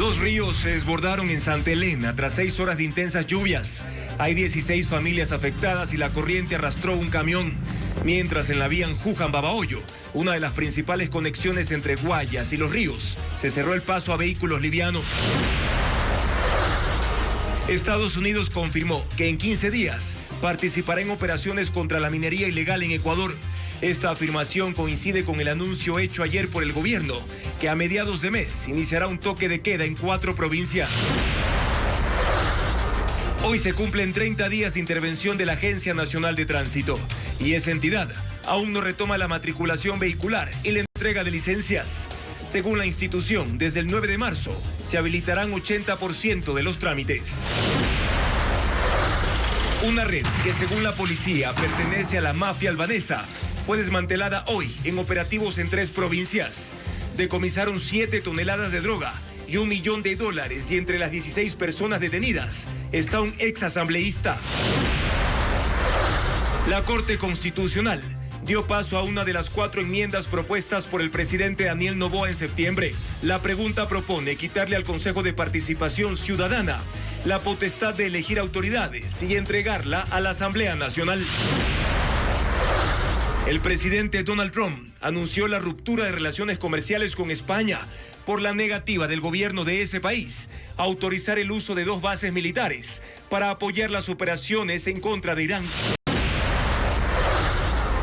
Dos ríos se desbordaron en Santa Elena tras 6 horas de intensas lluvias. Hay 16 familias afectadas y la corriente arrastró un camión. Mientras en la vía Juján-Babahoyo, una de las principales conexiones entre Guayas y Los Ríos, se cerró el paso a vehículos livianos. Estados Unidos confirmó que en 15 días participará en operaciones contra la minería ilegal en Ecuador. Esta afirmación coincide con el anuncio hecho ayer por el gobierno, que a mediados de mes iniciará un toque de queda en 4 provincias. Hoy se cumplen 30 días de intervención de la Agencia Nacional de Tránsito y esa entidad aún no retoma la matriculación vehicular y la entrega de licencias. Según la institución, desde el 9 de marzo se habilitarán 80% de los trámites. Una red que según la policía pertenece a la mafia albanesa fue desmantelada hoy en operativos en 3 provincias. Decomisaron 7 toneladas de droga y $1 millón y entre las 16 personas detenidas está un exasambleísta. La Corte Constitucional dio paso a una de las 4 enmiendas propuestas por el presidente Daniel Noboa en septiembre. La pregunta propone quitarle al Consejo de Participación Ciudadana la potestad de elegir autoridades y entregarla a la Asamblea Nacional. El presidente Donald Trump anunció la ruptura de relaciones comerciales con España por la negativa del gobierno de ese país a autorizar el uso de 2 bases militares para apoyar las operaciones en contra de Irán.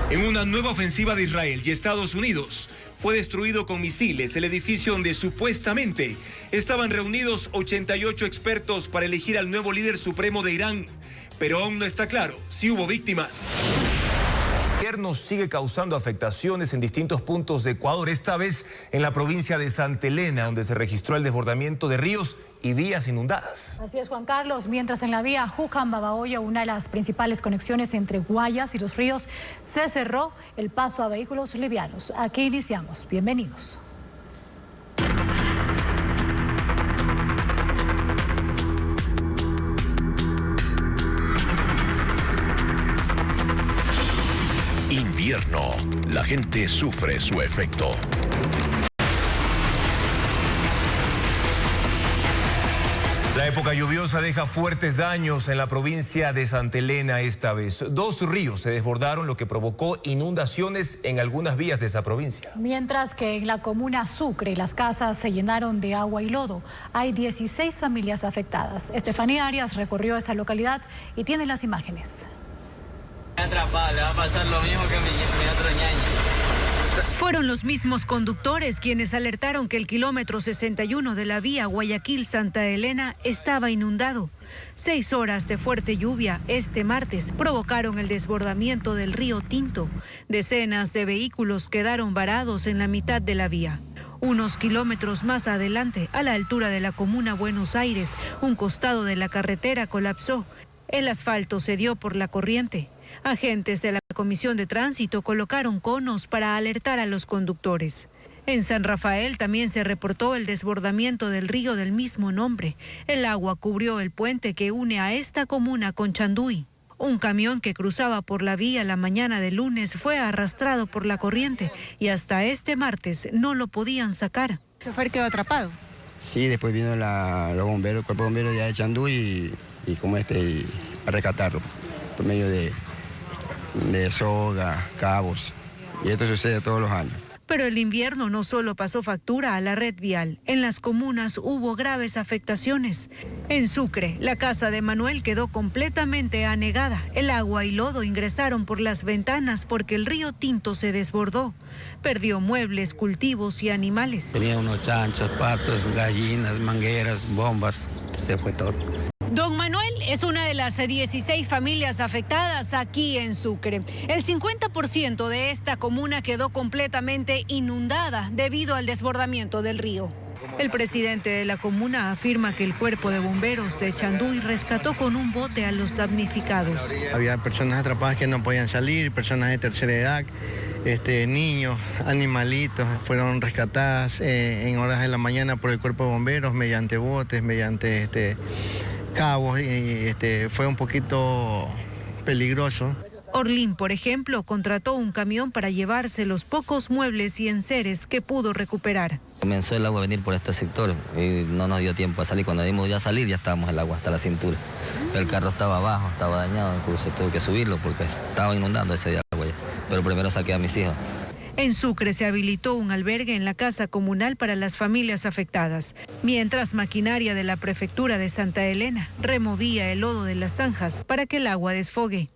En una nueva ofensiva de Israel y Estados Unidos, fue destruido con misiles el edificio donde supuestamente estaban reunidos 88 expertos para elegir al nuevo líder supremo de Irán, pero aún no está claro si hubo víctimas. El gobierno sigue causando afectaciones en distintos puntos de Ecuador, esta vez en la provincia de Santa Elena, donde se registró el desbordamiento de ríos y vías inundadas. Así es, Juan Carlos, mientras en la vía Juján-Babahoyo, una de las principales conexiones entre Guayas y Los Ríos, se cerró el paso a vehículos livianos. Aquí iniciamos. Bienvenidos. Invierno, la gente sufre su efecto. La época lluviosa deja fuertes daños en la provincia de Santa Elena esta vez. 2 ríos se desbordaron, lo que provocó inundaciones en algunas vías de esa provincia. Mientras que en la comuna Sucre las casas se llenaron de agua y lodo. Hay 16 familias afectadas. Estefanía Arias recorrió esa localidad y tiene las imágenes. Atrapado, le va a pasar lo mismo que mi otro ñaño. Fueron los mismos conductores quienes alertaron que el kilómetro 61 de la vía Guayaquil-Santa Elena estaba inundado. 6 horas de fuerte lluvia este martes provocaron el desbordamiento del río Tinto. Decenas de vehículos quedaron varados en la mitad de la vía. Unos kilómetros más adelante, a la altura de la comuna Buenos Aires, un costado de la carretera colapsó. El asfalto cedió por la corriente. Agentes de la Comisión de Tránsito colocaron conos para alertar a los conductores. En San Rafael también se reportó el desbordamiento del río del mismo nombre. El agua cubrió el puente que une a esta comuna con Chanduy. Un camión que cruzaba por la vía la mañana del lunes fue arrastrado por la corriente y hasta este martes no lo podían sacar. ¿El chofer quedó atrapado? Sí, después vino los bomberos, el cuerpo de bomberos de Chanduy y a rescatarlo por medio de soga, cabos, y esto sucede todos los años. Pero el invierno no solo pasó factura a la red vial. En las comunas hubo graves afectaciones. En Sucre, la casa de Manuel quedó completamente anegada. El agua y lodo ingresaron por las ventanas porque el río Tinto se desbordó. Perdió muebles, cultivos y animales. Tenía unos chanchos, patos, gallinas, mangueras, bombas, se fue todo. Don Manuel es una de las 16 familias afectadas aquí en Sucre. El 50% de esta comuna quedó completamente inundada debido al desbordamiento del río. El presidente de la comuna afirma que el cuerpo de bomberos de Chanduy rescató con un bote a los damnificados. Había personas atrapadas que no podían salir, personas de tercera edad, niños, animalitos, fueron rescatadas en horas de la mañana por el cuerpo de bomberos mediante botes, mediante cabos, y fue un poquito peligroso. Orlín, por ejemplo, contrató un camión para llevarse los pocos muebles y enseres que pudo recuperar. Comenzó el agua a venir por este sector y no nos dio tiempo a salir. Cuando dimos ya salir ya estábamos el agua hasta la cintura. El carro estaba abajo, estaba dañado, incluso tuve que subirlo porque estaba inundando ese día agua ya. Pero primero saqué a mis hijos. En Sucre se habilitó un albergue en la casa comunal para las familias afectadas, mientras maquinaria de la prefectura de Santa Elena removía el lodo de las zanjas para que el agua desfogue.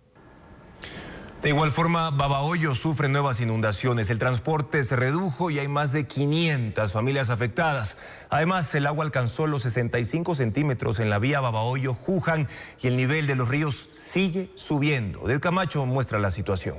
De igual forma, Babahoyo sufre nuevas inundaciones. El transporte se redujo y hay más de 500 familias afectadas. Además, el agua alcanzó los 65 centímetros en la vía Babahoyo-Juján y el nivel de los ríos sigue subiendo. Del Camacho muestra la situación.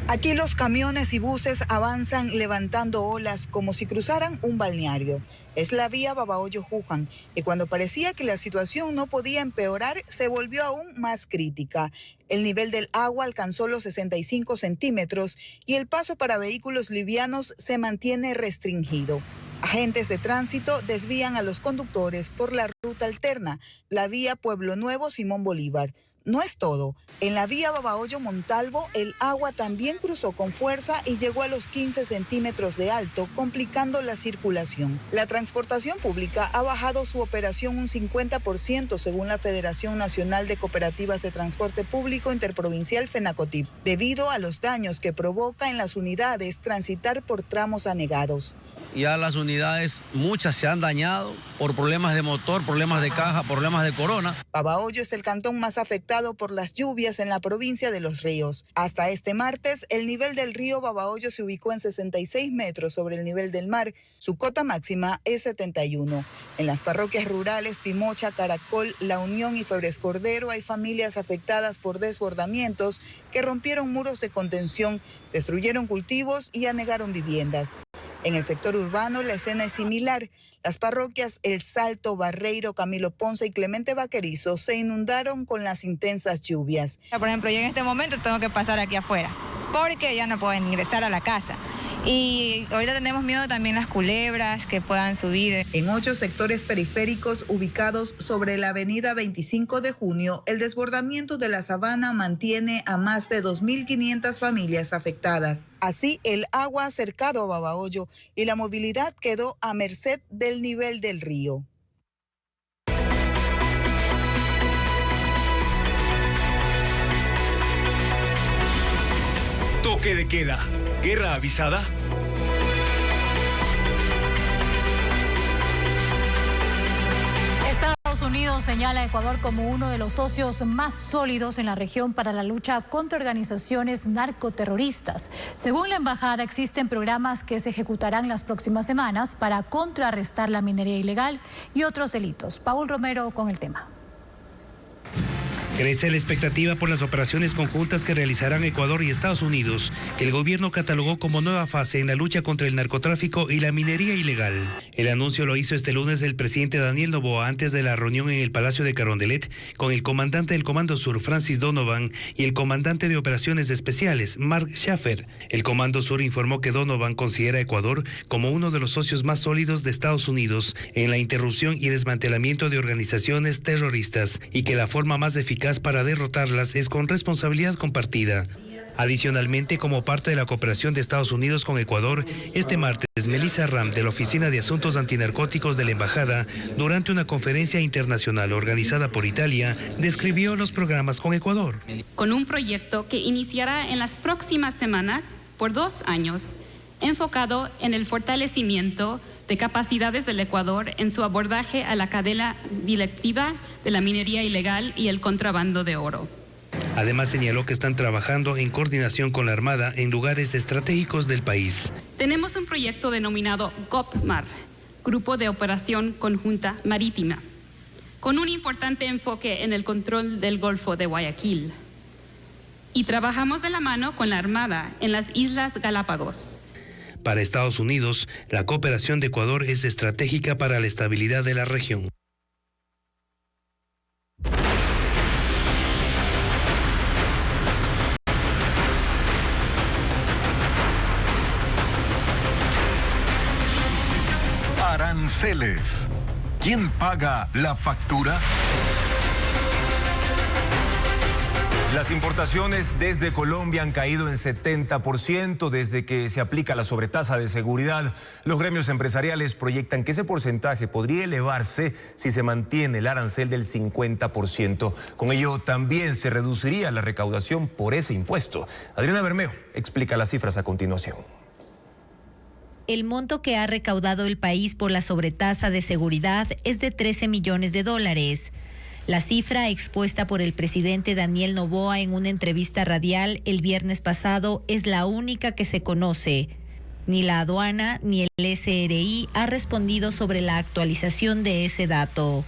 Aquí los camiones y buses avanzan levantando olas como si cruzaran un balneario. Es la vía Babahoyo-Juján y cuando parecía que la situación no podía empeorar, se volvió aún más crítica. El nivel del agua alcanzó los 65 centímetros y el paso para vehículos livianos se mantiene restringido. Agentes de tránsito desvían a los conductores por la ruta alterna, la vía Pueblo Nuevo-Simón Bolívar. No es todo. En la vía Babahoyo-Montalvo, el agua también cruzó con fuerza y llegó a los 15 centímetros de alto, complicando la circulación. La transportación pública ha bajado su operación un 50%, según la Federación Nacional de Cooperativas de Transporte Público Interprovincial FENACOTIP, debido a los daños que provoca en las unidades transitar por tramos anegados. Ya las unidades, muchas se han dañado por problemas de motor, problemas de caja, problemas de corona. Babahoyo es el cantón más afectado por las lluvias en la provincia de Los Ríos. Hasta este martes, el nivel del río Babahoyo se ubicó en 66 metros sobre el nivel del mar. Su cota máxima es 71. En las parroquias rurales Pimocha, Caracol, La Unión y Febres Cordero hay familias afectadas por desbordamientos que rompieron muros de contención, destruyeron cultivos y anegaron viviendas. En el sector urbano la escena es similar. Las parroquias El Salto, Barreiro, Camilo Ponce y Clemente Vaquerizo se inundaron con las intensas lluvias. Por ejemplo, yo en este momento tengo que pasar aquí afuera porque ya no pueden ingresar a la casa. Y ahorita tenemos miedo también las culebras que puedan subir. En 8 sectores periféricos ubicados sobre la avenida 25 de junio, el desbordamiento de la Sabana mantiene a más de 2.500 familias afectadas. Así, el agua ha acercado a Babahoyo y la movilidad quedó a merced del nivel del río. Toque de queda. Guerra avisada. Estados Unidos señala a Ecuador como uno de los socios más sólidos en la región para la lucha contra organizaciones narcoterroristas. Según la embajada, existen programas que se ejecutarán las próximas semanas para contrarrestar la minería ilegal y otros delitos. Paul Romero con el tema. Crece la expectativa por las operaciones conjuntas que realizarán Ecuador y Estados Unidos, que el gobierno catalogó como nueva fase en la lucha contra el narcotráfico y la minería ilegal. El anuncio lo hizo este lunes el presidente Daniel Noboa antes de la reunión en el Palacio de Carondelet con el comandante del Comando Sur, Francis Donovan, y el comandante de operaciones especiales, Mark Schaffer. El Comando Sur informó que Donovan considera a Ecuador como uno de los socios más sólidos de Estados Unidos en la interrupción y desmantelamiento de organizaciones terroristas y que la forma más eficaz para derrotarlas es con responsabilidad compartida. Adicionalmente, como parte de la cooperación de Estados Unidos con Ecuador, este martes, Melissa Ram, de la Oficina de Asuntos Antinarcóticos de la Embajada, durante una conferencia internacional organizada por Italia, describió los programas con Ecuador. Con un proyecto que iniciará en las próximas semanas por 2 años, enfocado en el fortalecimiento de capacidades del Ecuador en su abordaje a la cadena directiva de la minería ilegal y el contrabando de oro. Además señaló que están trabajando en coordinación con la Armada en lugares estratégicos del país. Tenemos un proyecto denominado GOPMAR, Grupo de Operación Conjunta Marítima, con un importante enfoque en el control del Golfo de Guayaquil. Y trabajamos de la mano con la Armada en las Islas Galápagos. Para Estados Unidos, la cooperación de Ecuador es estratégica para la estabilidad de la región. Aranceles. ¿Quién paga la factura? Las importaciones desde Colombia han caído en 70% desde que se aplica la sobretasa de seguridad. Los gremios empresariales proyectan que ese porcentaje podría elevarse si se mantiene el arancel del 50%. Con ello también se reduciría la recaudación por ese impuesto. Adriana Bermejo explica las cifras a continuación. El monto que ha recaudado el país por la sobretasa de seguridad es de 13 millones de dólares. La cifra expuesta por el presidente Daniel Noboa en una entrevista radial el viernes pasado es la única que se conoce. Ni la aduana ni el SRI ha respondido sobre la actualización de ese dato.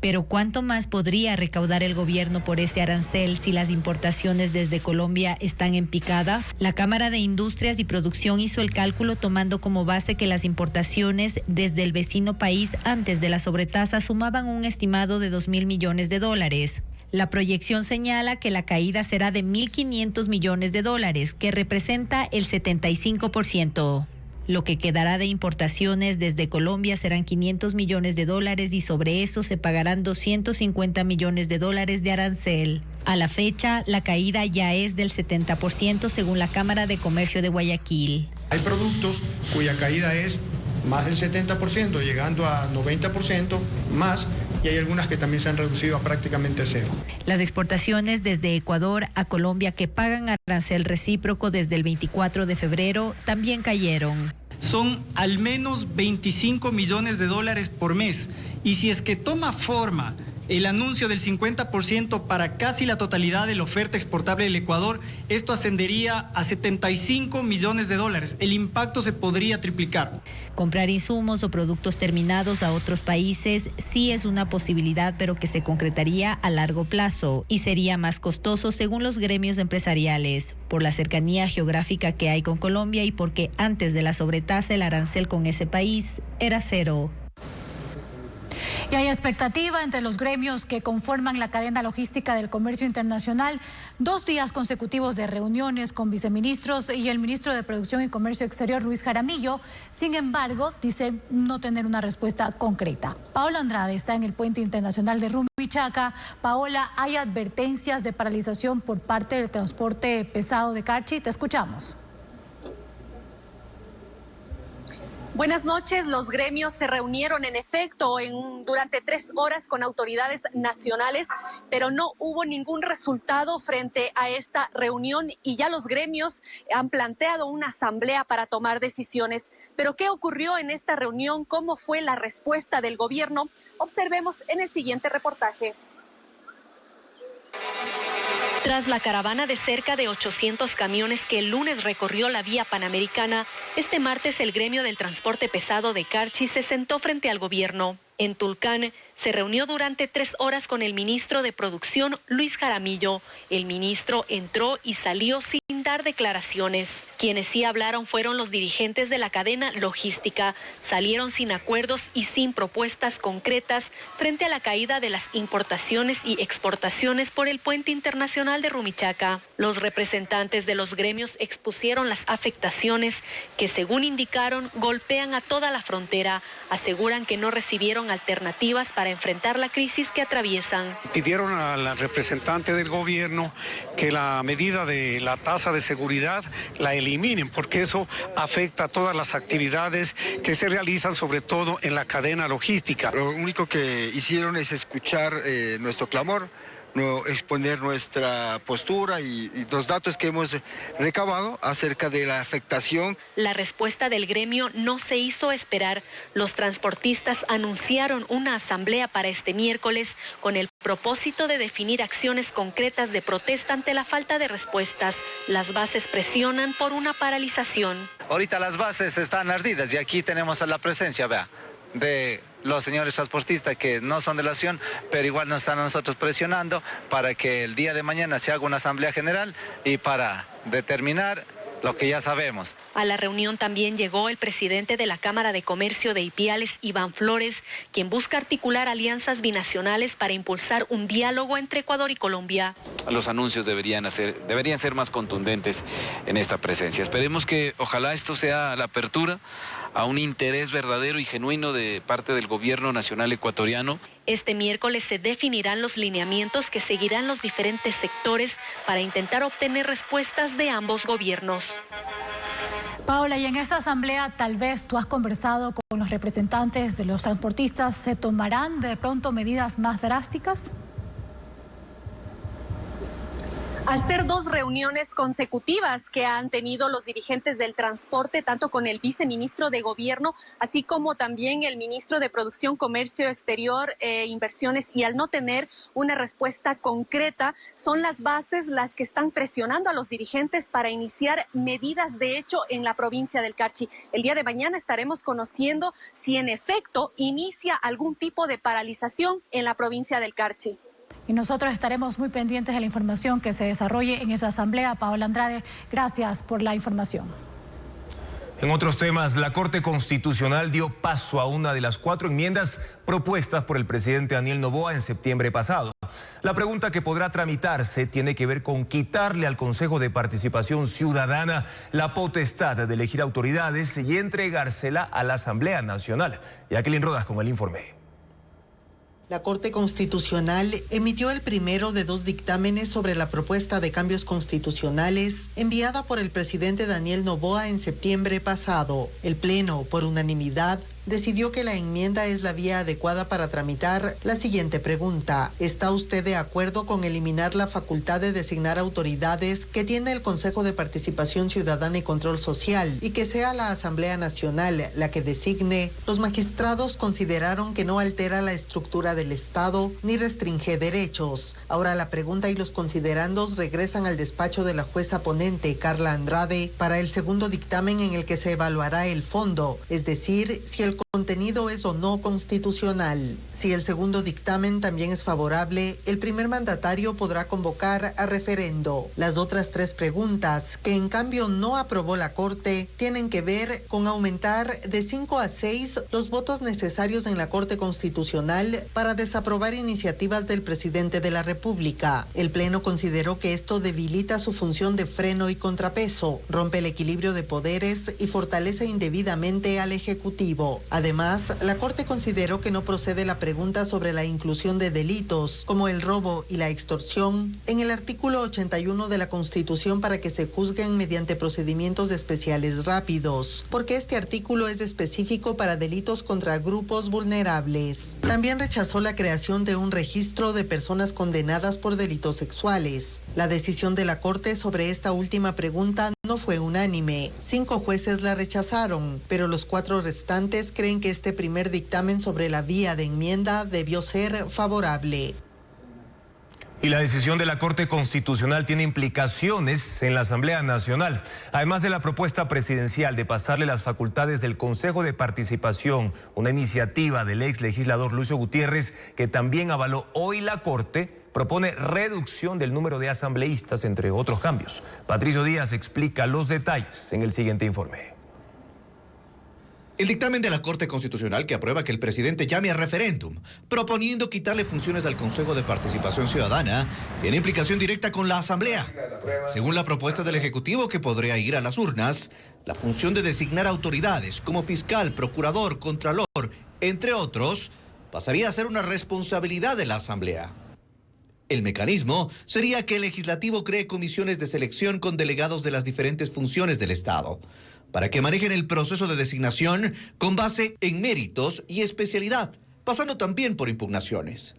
Pero ¿cuánto más podría recaudar el gobierno por ese arancel si las importaciones desde Colombia están en picada? La Cámara de Industrias y Producción hizo el cálculo tomando como base que las importaciones desde el vecino país antes de la sobretasa sumaban un estimado de 2.000 millones de dólares. La proyección señala que la caída será de 1.500 millones de dólares, que representa el 75%. Lo que quedará de importaciones desde Colombia serán 500 millones de dólares y sobre eso se pagarán 250 millones de dólares de arancel. A la fecha, la caída ya es del 70% según la Cámara de Comercio de Guayaquil. Hay productos cuya caída es más del 70%, llegando a 90% más, y hay algunas que también se han reducido a prácticamente cero. Las exportaciones desde Ecuador a Colombia que pagan arancel recíproco desde el 24 de febrero también cayeron. Son al menos 25 millones de dólares por mes, y si es que toma forma el anuncio del 50% para casi la totalidad de la oferta exportable del Ecuador, esto ascendería a 75 millones de dólares. El impacto se podría triplicar. Comprar insumos o productos terminados a otros países sí es una posibilidad, pero que se concretaría a largo plazo y sería más costoso según los gremios empresariales, por la cercanía geográfica que hay con Colombia y porque antes de la sobretasa el arancel con ese país era cero. Y hay expectativa entre los gremios que conforman la cadena logística del comercio internacional. 2 días consecutivos de reuniones con viceministros y el ministro de Producción y Comercio Exterior, Luis Jaramillo. Sin embargo, dicen no tener una respuesta concreta. Paola Andrade está en el puente internacional de Rumichaca. Paola, hay advertencias de paralización por parte del transporte pesado de Carchi. Te escuchamos. Buenas noches. Los gremios se reunieron en efecto durante 3 horas con autoridades nacionales, pero no hubo ningún resultado frente a esta reunión y ya los gremios han planteado una asamblea para tomar decisiones. Pero ¿qué ocurrió en esta reunión? ¿Cómo fue la respuesta del gobierno? Observemos en el siguiente reportaje. Tras la caravana de cerca de 800 camiones que el lunes recorrió la vía panamericana, este martes el gremio del transporte pesado de Carchi se sentó frente al gobierno. En Tulcán se reunió durante 3 horas con el ministro de Producción, Luis Jaramillo. El ministro entró y salió sin dar declaraciones. Quienes sí hablaron fueron los dirigentes de la cadena logística. Salieron sin acuerdos y sin propuestas concretas frente a la caída de las importaciones y exportaciones por el puente internacional de Rumichaca. Los representantes de los gremios expusieron las afectaciones que, según indicaron, golpean a toda la frontera. Aseguran que no recibieron alternativas para enfrentar la crisis que atraviesan. Pidieron a la representante del gobierno que la medida de la tasa de seguridad la eliminen, porque eso afecta a todas las actividades que se realizan, sobre todo en la cadena logística. Lo único que hicieron es escuchar nuestro clamor, no exponer nuestra postura y los datos que hemos recabado acerca de la afectación. La respuesta del gremio no se hizo esperar. Los transportistas anunciaron una asamblea para este miércoles con el propósito de definir acciones concretas de protesta ante la falta de respuestas. Las bases presionan por una paralización. Ahorita las bases están ardidas y aquí tenemos a la presencia, vea, de los señores transportistas que no son de la acción, pero igual nos están a nosotros presionando para que el día de mañana se haga una asamblea general y para determinar lo que ya sabemos. A la reunión también llegó el presidente de la Cámara de Comercio de Ipiales, Iván Flores, quien busca articular alianzas binacionales para impulsar un diálogo entre Ecuador y Colombia. Los anuncios deberían ser más contundentes en esta presencia. Esperemos que ojalá esto sea la apertura a un interés verdadero y genuino de parte del gobierno nacional ecuatoriano. Este miércoles se definirán los lineamientos que seguirán los diferentes sectores para intentar obtener respuestas de ambos gobiernos. Paola, y en esta asamblea tal vez tú has conversado con los representantes de los transportistas, ¿se tomarán de pronto medidas más drásticas? Al ser 2 reuniones consecutivas que han tenido los dirigentes del transporte, tanto con el viceministro de Gobierno, así como también el ministro de Producción, Comercio Exterior e Inversiones, y al no tener una respuesta concreta, son las bases las que están presionando a los dirigentes para iniciar medidas de hecho en la provincia del Carchi. El día de mañana estaremos conociendo si en efecto inicia algún tipo de paralización en la provincia del Carchi. Y nosotros estaremos muy pendientes de la información que se desarrolle en esa asamblea. Paola Andrade, gracias por la información. En otros temas, la Corte Constitucional dio paso a una de las 4 enmiendas propuestas por el presidente Daniel Noboa en septiembre pasado. La pregunta que podrá tramitarse tiene que ver con quitarle al Consejo de Participación Ciudadana la potestad de elegir autoridades y entregársela a la Asamblea Nacional. Jacqueline Rodas con el informe. La Corte Constitucional emitió el primero de 2 dictámenes sobre la propuesta de cambios constitucionales enviada por el presidente Daniel Noboa en septiembre pasado. El Pleno, por unanimidad, decidió que la enmienda es la vía adecuada para tramitar la siguiente pregunta. ¿Está usted de acuerdo con eliminar la facultad de designar autoridades que tiene el Consejo de Participación Ciudadana y Control Social y que sea la Asamblea Nacional la que designe? Los magistrados consideraron que no altera la estructura del Estado ni restringe derechos. Ahora la pregunta y los considerandos regresan al despacho de la jueza ponente Carla Andrade para el segundo dictamen en el que se evaluará el fondo, es decir, si el contenido es o no constitucional. Si el segundo dictamen también es favorable, el primer mandatario podrá convocar a referendo. Las otras 3 preguntas, que en cambio no aprobó la Corte, tienen que ver con aumentar de 5 a 6 los votos necesarios en la Corte Constitucional para desaprobar iniciativas del presidente de la República. El Pleno consideró que esto debilita su función de freno y contrapeso, rompe el equilibrio de poderes y fortalece indebidamente al Ejecutivo. Además, la Corte consideró que no procede la pregunta sobre la inclusión de delitos, como el robo y la extorsión, en el artículo 81 de la Constitución para que se juzguen mediante procedimientos especiales rápidos, porque este artículo es específico para delitos contra grupos vulnerables. También rechazó la creación de un registro de personas condenadas por delitos sexuales. La decisión de la Corte sobre esta última pregunta no fue unánime. 5 jueces la rechazaron, pero los 4 restantes creen que este primer dictamen sobre la vía de enmienda debió ser favorable. Y la decisión de la Corte Constitucional tiene implicaciones en la Asamblea Nacional. Además de la propuesta presidencial de pasarle las facultades del Consejo de Participación, una iniciativa del ex legislador Lucio Gutiérrez, que también avaló hoy la Corte, propone reducción del número de asambleístas, entre otros cambios. Patricio Díaz explica los detalles en el siguiente informe. El dictamen de la Corte Constitucional que aprueba que el presidente llame a referéndum, proponiendo quitarle funciones al Consejo de Participación Ciudadana, tiene implicación directa con la Asamblea. Según la propuesta del Ejecutivo, que podría ir a las urnas, la función de designar autoridades como fiscal, procurador, contralor, entre otros, pasaría a ser una responsabilidad de la Asamblea. El mecanismo sería que el Legislativo cree comisiones de selección con delegados de las diferentes funciones del Estado, para que manejen el proceso de designación con base en méritos y especialidad, pasando también por impugnaciones.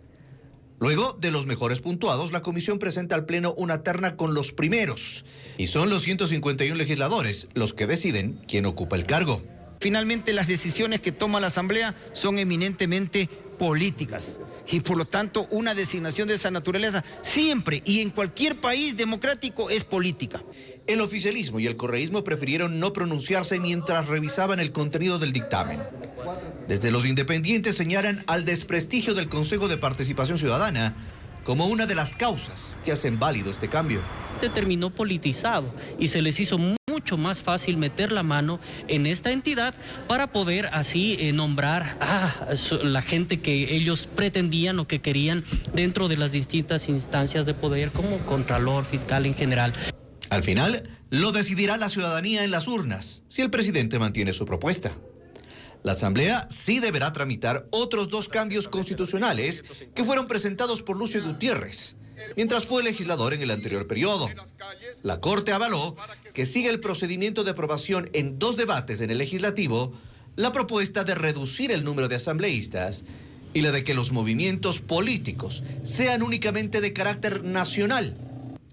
Luego de los mejores puntuados, la comisión presenta al Pleno una terna con los primeros, y son los 151 legisladores los que deciden quién ocupa el cargo. Finalmente, las decisiones que toma la Asamblea son eminentemente políticas y por lo tanto una designación de esa naturaleza siempre y en cualquier país democrático es política. El oficialismo y el correísmo prefirieron no pronunciarse mientras revisaban el contenido del dictamen. Desde los independientes señalan al desprestigio del Consejo de Participación Ciudadana como una de las causas que hacen válido este cambio. Terminó politizado y se les hizo mucho más fácil meter la mano en esta entidad para poder así nombrar a la gente que ellos pretendían o que querían dentro de las distintas instancias de poder, como contralor, fiscal en general. Al final, lo decidirá la ciudadanía en las urnas, si el presidente mantiene su propuesta. La Asamblea sí deberá tramitar otros 2 cambios constitucionales que fueron presentados por Lucio Gutiérrez, mientras fue legislador en el anterior periodo. La Corte avaló que sigue el procedimiento de aprobación en 2 debates en el legislativo la propuesta de reducir el número de asambleístas y la de que los movimientos políticos sean únicamente de carácter nacional,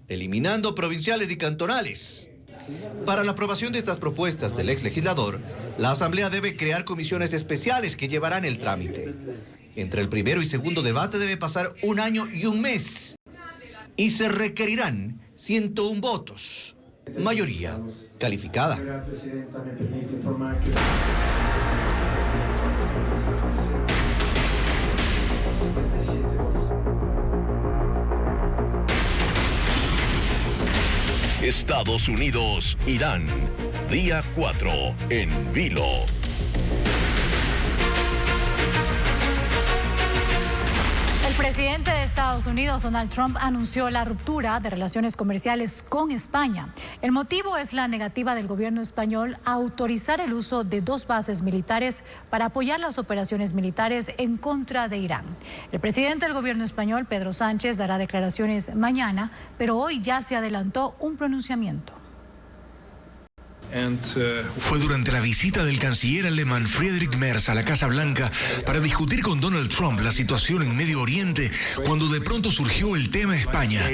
eliminando provinciales y cantonales. Para la aprobación de estas propuestas del ex legislador, la Asamblea debe crear comisiones especiales que llevarán el trámite. Entre el primero y segundo debate debe pasar 1 año y 1 mes. Y se requerirán 101 votos, mayoría calificada. Estados Unidos, Irán, día 4 en vilo. El presidente de Estados Unidos, Donald Trump, anunció la ruptura de relaciones comerciales con España. El motivo es la negativa del gobierno español a autorizar el uso de 2 bases militares para apoyar las operaciones militares en contra de Irán. El presidente del gobierno español, Pedro Sánchez, dará declaraciones mañana, pero hoy ya se adelantó un pronunciamiento. Fue durante la visita del canciller alemán Friedrich Merz a la Casa Blanca para discutir con Donald Trump la situación en Medio Oriente cuando de pronto surgió el tema España.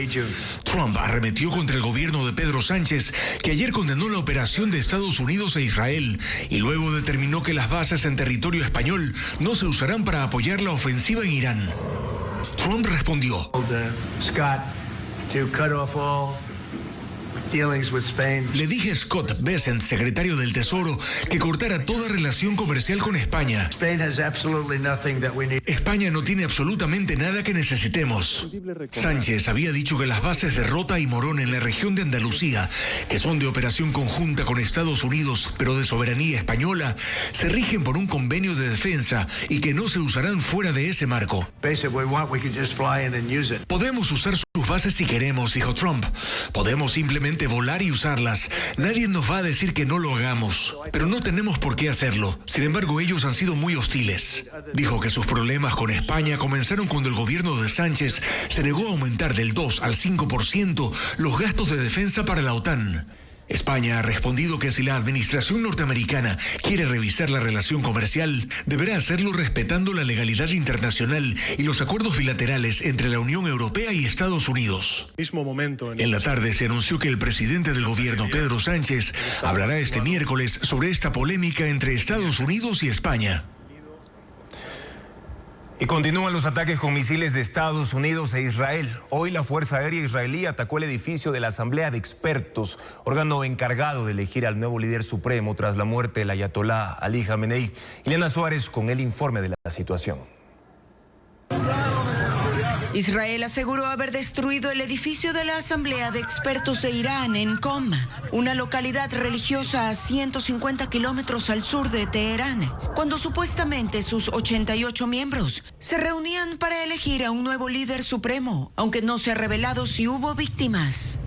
Trump arremetió contra el gobierno de Pedro Sánchez, que ayer condenó la operación de Estados Unidos e Israel y luego determinó que las bases en territorio español no se usarán para apoyar la ofensiva en Irán. Trump respondió: le dije a Scott Bessent, secretario del Tesoro, que cortara toda relación comercial con España. España no tiene absolutamente nada que necesitemos. Sánchez había dicho que las bases de Rota y Morón en la región de Andalucía, que son de operación conjunta con Estados Unidos, pero de soberanía española, se rigen por un convenio de defensa y que no se usarán fuera de ese marco. Podemos usar sus bases si queremos, dijo Trump. Podemos simplemente volar y usarlas. Nadie nos va a decir que no lo hagamos, pero no tenemos por qué hacerlo. Sin embargo, ellos han sido muy hostiles. Dijo que sus problemas con España comenzaron cuando el gobierno de Sánchez se negó a aumentar del 2 al 5% los gastos de defensa para la OTAN. España ha respondido que si la administración norteamericana quiere revisar la relación comercial, deberá hacerlo respetando la legalidad internacional y los acuerdos bilaterales entre la Unión Europea y Estados Unidos. En la tarde se anunció que el presidente del gobierno, Pedro Sánchez, hablará este miércoles sobre esta polémica entre Estados Unidos y España. Y continúan los ataques con misiles de Estados Unidos e Israel. Hoy la Fuerza Aérea Israelí atacó el edificio de la Asamblea de Expertos, órgano encargado de elegir al nuevo líder supremo tras la muerte del ayatolá Ali Jamenei. Ileana Suárez con el informe de la situación. Israel aseguró haber destruido el edificio de la Asamblea de Expertos de Irán en Qom, una localidad religiosa a 150 kilómetros al sur de Teherán, cuando supuestamente sus 88 miembros se reunían para elegir a un nuevo líder supremo, aunque no se ha revelado si hubo víctimas.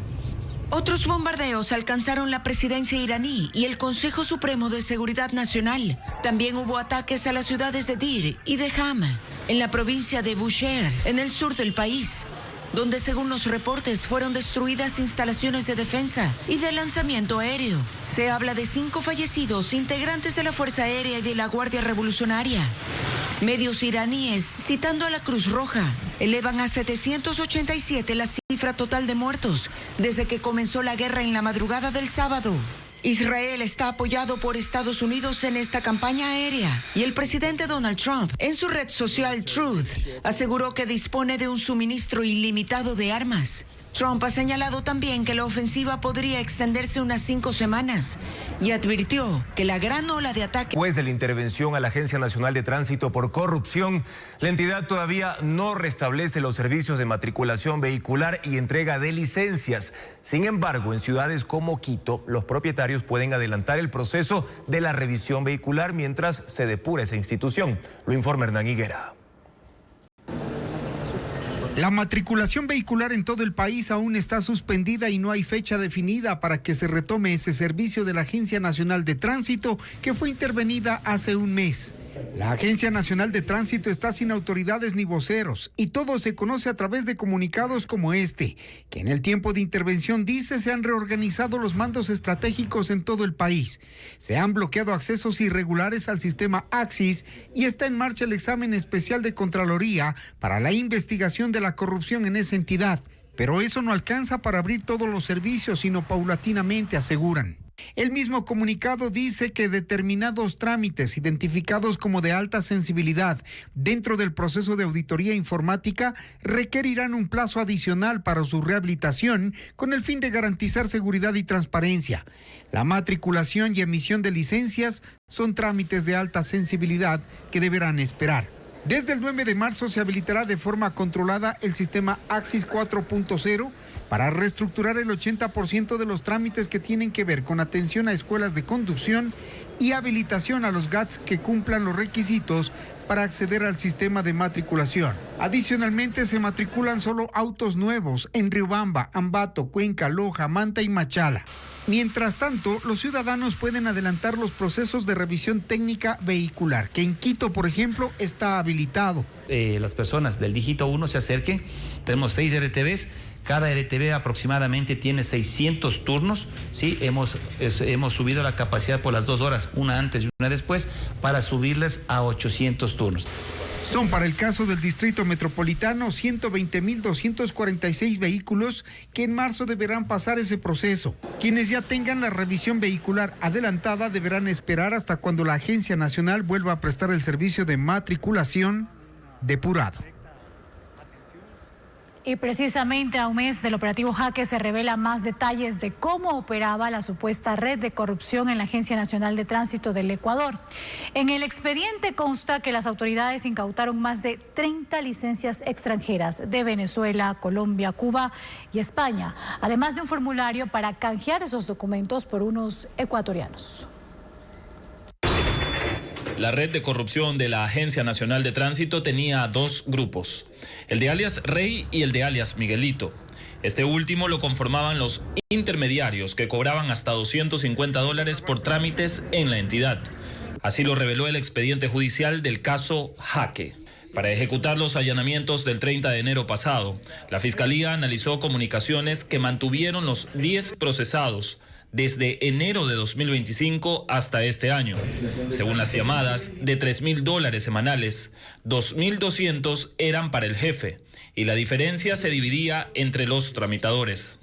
Otros bombardeos alcanzaron la presidencia iraní y el Consejo Supremo de Seguridad Nacional. También hubo ataques a las ciudades de Dir y de Ham, en la provincia de Bushehr, en el sur del país, donde según los reportes fueron destruidas instalaciones de defensa y de lanzamiento aéreo. Se habla de 5 fallecidos integrantes de la Fuerza Aérea y de la Guardia Revolucionaria. Medios iraníes, citando a la Cruz Roja, elevan a 787 la cifra total de muertos desde que comenzó la guerra en la madrugada del sábado. Israel está apoyado por Estados Unidos en esta campaña aérea y el presidente Donald Trump, en su red social Truth, aseguró que dispone de un suministro ilimitado de armas. Trump ha señalado también que la ofensiva podría extenderse unas 5 semanas y advirtió que la gran ola de ataques... Después de la intervención a la Agencia Nacional de Tránsito por corrupción, la entidad todavía no restablece los servicios de matriculación vehicular y entrega de licencias. Sin embargo, en ciudades como Quito, los propietarios pueden adelantar el proceso de la revisión vehicular mientras se depura esa institución. Lo informa Hernán Higuera. La matriculación vehicular en todo el país aún está suspendida y no hay fecha definida para que se retome ese servicio de la Agencia Nacional de Tránsito que fue intervenida hace un mes. La Agencia Nacional de Tránsito está sin autoridades ni voceros y todo se conoce a través de comunicados como este, que en el tiempo de intervención dice se han reorganizado los mandos estratégicos en todo el país. Se han bloqueado accesos irregulares al sistema Axis y está en marcha el examen especial de Contraloría para la investigación de la corrupción en esa entidad. Pero eso no alcanza para abrir todos los servicios, sino paulatinamente, aseguran. El mismo comunicado dice que determinados trámites identificados como de alta sensibilidad dentro del proceso de auditoría informática requerirán un plazo adicional para su rehabilitación con el fin de garantizar seguridad y transparencia. La matriculación y emisión de licencias son trámites de alta sensibilidad que deberán esperar. Desde el 9 de marzo se habilitará de forma controlada el sistema Axis 4.0 para reestructurar el 80% de los trámites que tienen que ver con atención a escuelas de conducción y habilitación a los GATS que cumplan los requisitos para acceder al sistema de matriculación. Adicionalmente, se matriculan solo autos nuevos en Riobamba, Ambato, Cuenca, Loja, Manta y Machala. Mientras tanto, los ciudadanos pueden adelantar los procesos de revisión técnica vehicular, que en Quito, por ejemplo, está habilitado. Las personas del dígito 1 se acerquen. Tenemos 6 RTVs. Cada RTV aproximadamente tiene 600 turnos, ¿sí? Hemos subido la capacidad por las 2 horas, una antes y una después, para subirles a 800 turnos. Son para el caso del Distrito Metropolitano 120.246 vehículos que en marzo deberán pasar ese proceso. Quienes ya tengan la revisión vehicular adelantada deberán esperar hasta cuando la Agencia Nacional vuelva a prestar el servicio de matriculación depurado. Y precisamente a un mes del operativo Jaque se revela más detalles de cómo operaba la supuesta red de corrupción en la Agencia Nacional de Tránsito del Ecuador. En el expediente consta que las autoridades incautaron más de 30 licencias extranjeras de Venezuela, Colombia, Cuba y España, además de un formulario para canjear esos documentos por unos ecuatorianos. La red de corrupción de la Agencia Nacional de Tránsito tenía 2 grupos, el de alias Rey y el de alias Miguelito. Este último lo conformaban los intermediarios que cobraban hasta $250 por trámites en la entidad. Así lo reveló el expediente judicial del caso Jaque. Para ejecutar los allanamientos del 30 de enero pasado, la Fiscalía analizó comunicaciones que mantuvieron los 10 procesados desde enero de 2025 hasta este año. Según las llamadas, de $3.000 semanales, 2.200 eran para el jefe y la diferencia se dividía entre los tramitadores.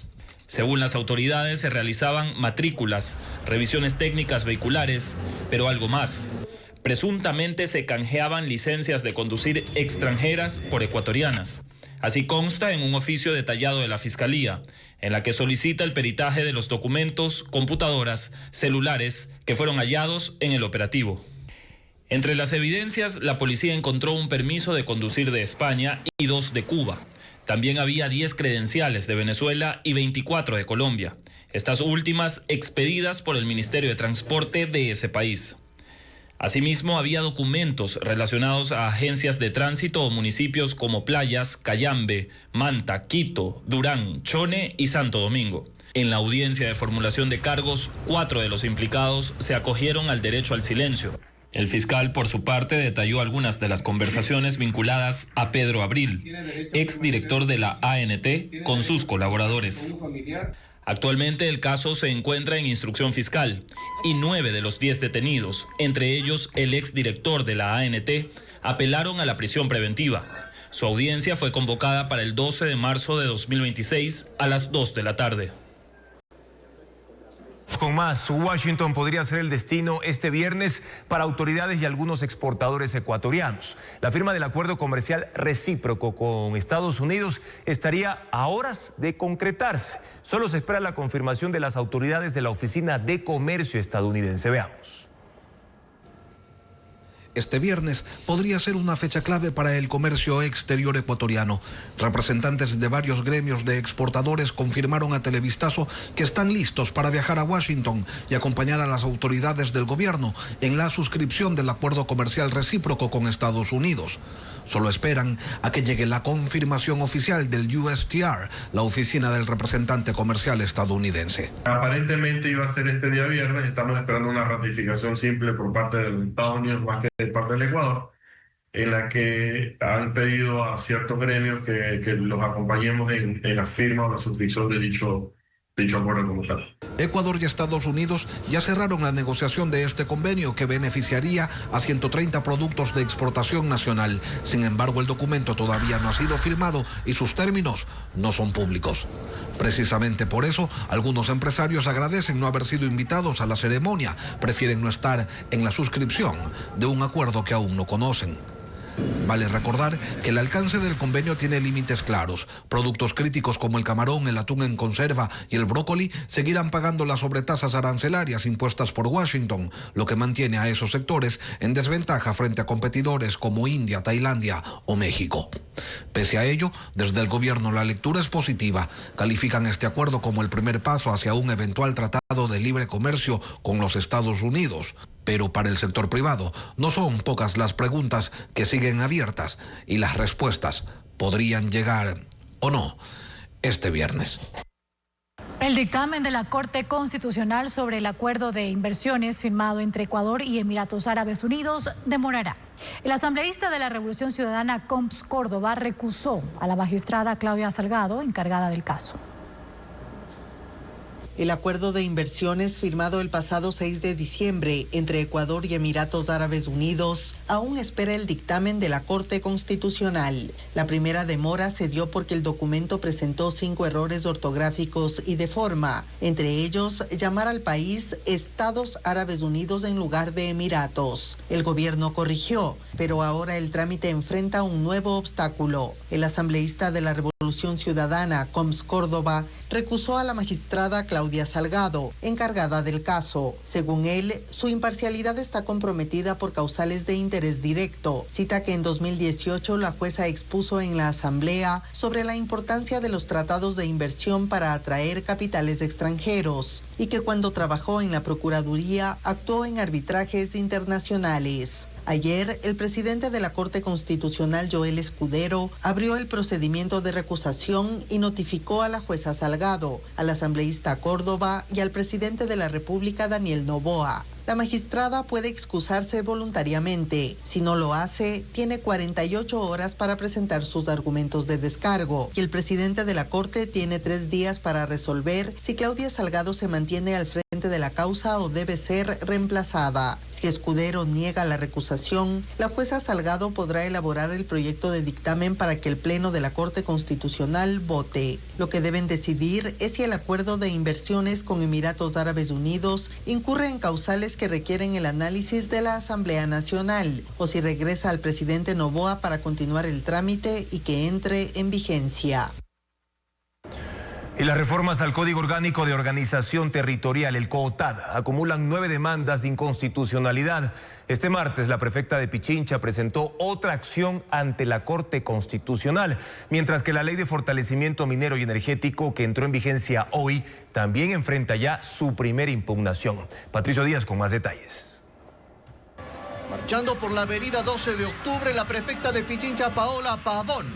Según las autoridades, se realizaban matrículas, revisiones técnicas vehiculares, pero algo más. Presuntamente se canjeaban licencias de conducir extranjeras por ecuatorianas. Así consta en un oficio detallado de la Fiscalía, en la que solicita el peritaje de los documentos, computadoras, celulares que fueron hallados en el operativo. Entre las evidencias, la policía encontró un permiso de conducir de España y 2 de Cuba. También había 10 credenciales de Venezuela y 24 de Colombia, estas últimas expedidas por el Ministerio de Transporte de ese país. Asimismo, había documentos relacionados a agencias de tránsito o municipios como Playas, Cayambe, Manta, Quito, Durán, Chone y Santo Domingo. En la audiencia de formulación de cargos, 4 de los implicados se acogieron al derecho al silencio. El fiscal, por su parte, detalló algunas de las conversaciones vinculadas a Pedro Abril, exdirector de la ANT, con sus colaboradores. Actualmente el caso se encuentra en instrucción fiscal y 9 de los 10 detenidos, entre ellos el exdirector de la ANT, apelaron a la prisión preventiva. Su audiencia fue convocada para el 12 de marzo de 2026 a las 2 de la tarde. Con más, Washington podría ser el destino este viernes para autoridades y algunos exportadores ecuatorianos. La firma del acuerdo comercial recíproco con Estados Unidos estaría a horas de concretarse. Solo se espera la confirmación de las autoridades de la Oficina de Comercio estadounidense. Veamos. Este viernes podría ser una fecha clave para el comercio exterior ecuatoriano. Representantes de varios gremios de exportadores confirmaron a Televistazo que están listos para viajar a Washington y acompañar a las autoridades del gobierno en la suscripción del acuerdo comercial recíproco con Estados Unidos. Solo esperan a que llegue la confirmación oficial del USTR, la oficina del representante comercial estadounidense. Aparentemente iba a ser este día viernes, estamos esperando una ratificación simple por parte de los Estados Unidos más que de parte del Ecuador, en la que han pedido a ciertos gremios que los acompañemos en la firma o la suscripción de dicho acuerdo como tal. Ecuador y Estados Unidos ya cerraron la negociación de este convenio que beneficiaría a 130 productos de exportación nacional. Sin embargo, el documento todavía no ha sido firmado y sus términos no son públicos. Precisamente por eso, algunos empresarios agradecen no haber sido invitados a la ceremonia. Prefieren no estar en la suscripción de un acuerdo que aún no conocen. Vale recordar que el alcance del convenio tiene límites claros. Productos críticos como el camarón, el atún en conserva y el brócoli seguirán pagando las sobretasas arancelarias impuestas por Washington, lo que mantiene a esos sectores en desventaja frente a competidores como India, Tailandia o México. Pese a ello, desde el gobierno la lectura es positiva. Califican este acuerdo como el primer paso hacia un eventual tratado de libre comercio con los Estados Unidos. Pero para el sector privado no son pocas las preguntas que siguen abiertas y las respuestas podrían llegar o no este viernes. El dictamen de la Corte Constitucional sobre el acuerdo de inversiones firmado entre Ecuador y Emiratos Árabes Unidos demorará. El asambleísta de la Revolución Ciudadana, Coms Córdoba, recusó a la magistrada Claudia Salgado, encargada del caso. El acuerdo de inversiones firmado el pasado 6 de diciembre entre Ecuador y Emiratos Árabes Unidos aún espera el dictamen de la Corte Constitucional. La primera demora se dio porque el documento presentó 5 errores ortográficos y de forma, entre ellos llamar al país Estados Árabes Unidos en lugar de Emiratos. El gobierno corrigió, pero ahora el trámite enfrenta un nuevo obstáculo. El asambleísta de la Revolución Ciudadana, Coms Córdoba, recusó a la magistrada Claudia Salgado, encargada del caso. Según él, su imparcialidad está comprometida por causales de interés directo. Cita que en 2018 la jueza expuso en la Asamblea sobre la importancia de los tratados de inversión para atraer capitales extranjeros y que cuando trabajó en la Procuraduría actuó en arbitrajes internacionales. Ayer, el presidente de la Corte Constitucional, Joel Escudero, abrió el procedimiento de recusación y notificó a la jueza Salgado, al asambleísta Córdoba y al presidente de la República, Daniel Noboa. La magistrada puede excusarse voluntariamente. Si no lo hace, tiene 48 horas para presentar sus argumentos de descargo. Y el presidente de la Corte tiene 3 días para resolver si Claudia Salgado se mantiene al frente de la causa o debe ser reemplazada. Si Escudero niega la recusación, la jueza Salgado podrá elaborar el proyecto de dictamen para que el Pleno de la Corte Constitucional vote. Lo que deben decidir es si el acuerdo de inversiones con Emiratos Árabes Unidos incurre en causales que requieren el análisis de la Asamblea Nacional o si regresa al presidente Noboa para continuar el trámite y que entre en vigencia. Y las reformas al Código Orgánico de Organización Territorial, el COOTAD, acumulan 9 demandas de inconstitucionalidad. Este martes, la prefecta de Pichincha presentó otra acción ante la Corte Constitucional, mientras que la Ley de Fortalecimiento Minero y Energético, que entró en vigencia hoy, también enfrenta ya su primera impugnación. Patricio Díaz con más detalles. Marchando por la avenida 12 de octubre, la prefecta de Pichincha, Paola Pavón,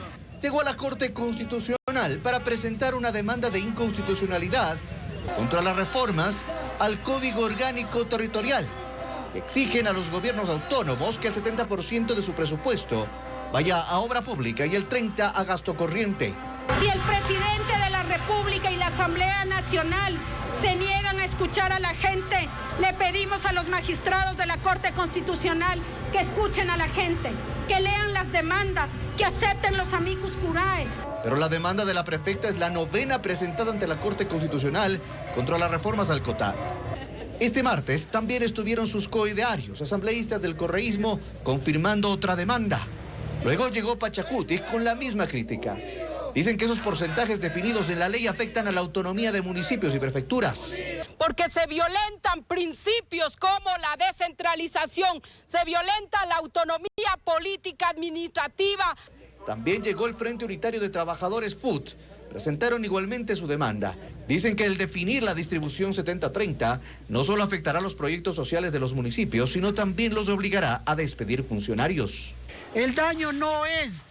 llegó a la Corte Constitucional para presentar una demanda de inconstitucionalidad contra las reformas al Código Orgánico Territorial, que exigen a los gobiernos autónomos que el 70% de su presupuesto vaya a obra pública y el 30% a gasto corriente. Si el presidente de la República y la Asamblea Nacional se niegan a escuchar a la gente, le pedimos a los magistrados de la Corte Constitucional que escuchen a la gente, que lean las demandas, que acepten los amicus curiae. Pero la demanda de la prefecta es la 9ª presentada ante la Corte Constitucional contra las reformas al COOTAD. Este martes también estuvieron sus coidearios, asambleístas del correísmo, confirmando otra demanda. Luego llegó Pachacuti con la misma crítica. Dicen que esos porcentajes definidos en la ley afectan a la autonomía de municipios y prefecturas. Porque se violentan principios como la descentralización, se violenta la autonomía política administrativa. También llegó el Frente Unitario de Trabajadores FUT. Presentaron igualmente su demanda. Dicen que el definir la distribución 70-30 no solo afectará los proyectos sociales de los municipios, sino también los obligará a despedir funcionarios. El daño no es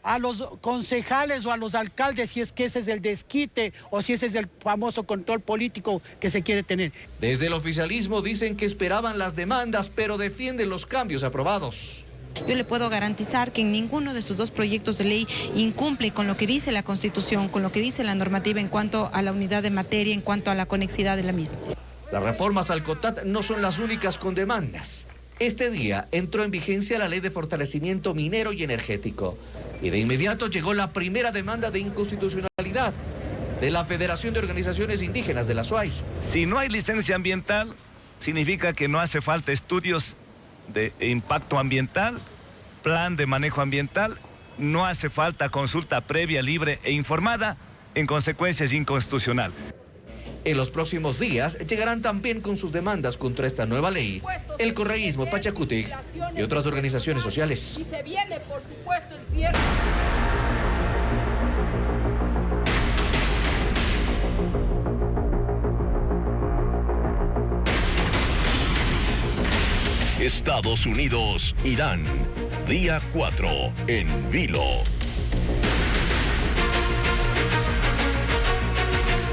a los concejales o a los alcaldes, si es que ese es el desquite o si ese es el famoso control político que se quiere tener. Desde el oficialismo dicen que esperaban las demandas, pero defienden los cambios aprobados. Yo le puedo garantizar que en ninguno de sus dos proyectos de ley incumple con lo que dice la Constitución, con lo que dice la normativa en cuanto a la unidad de materia, en cuanto a la conexidad de la misma. Las reformas al COTAT no son las únicas con demandas. Este día entró en vigencia la Ley de Fortalecimiento Minero y Energético. Y de inmediato llegó la primera demanda de inconstitucionalidad de la Federación de Organizaciones Indígenas de la SUAY. Si no hay licencia ambiental, significa que no hace falta estudios de impacto ambiental, plan de manejo ambiental, no hace falta consulta previa, libre e informada, en consecuencia es inconstitucional. En los próximos días llegarán también con sus demandas contra esta nueva ley el correísmo Pachacutic y otras organizaciones sociales. Y se viene, por supuesto, el cierre. Estados Unidos, Irán, día 4 en Vilo.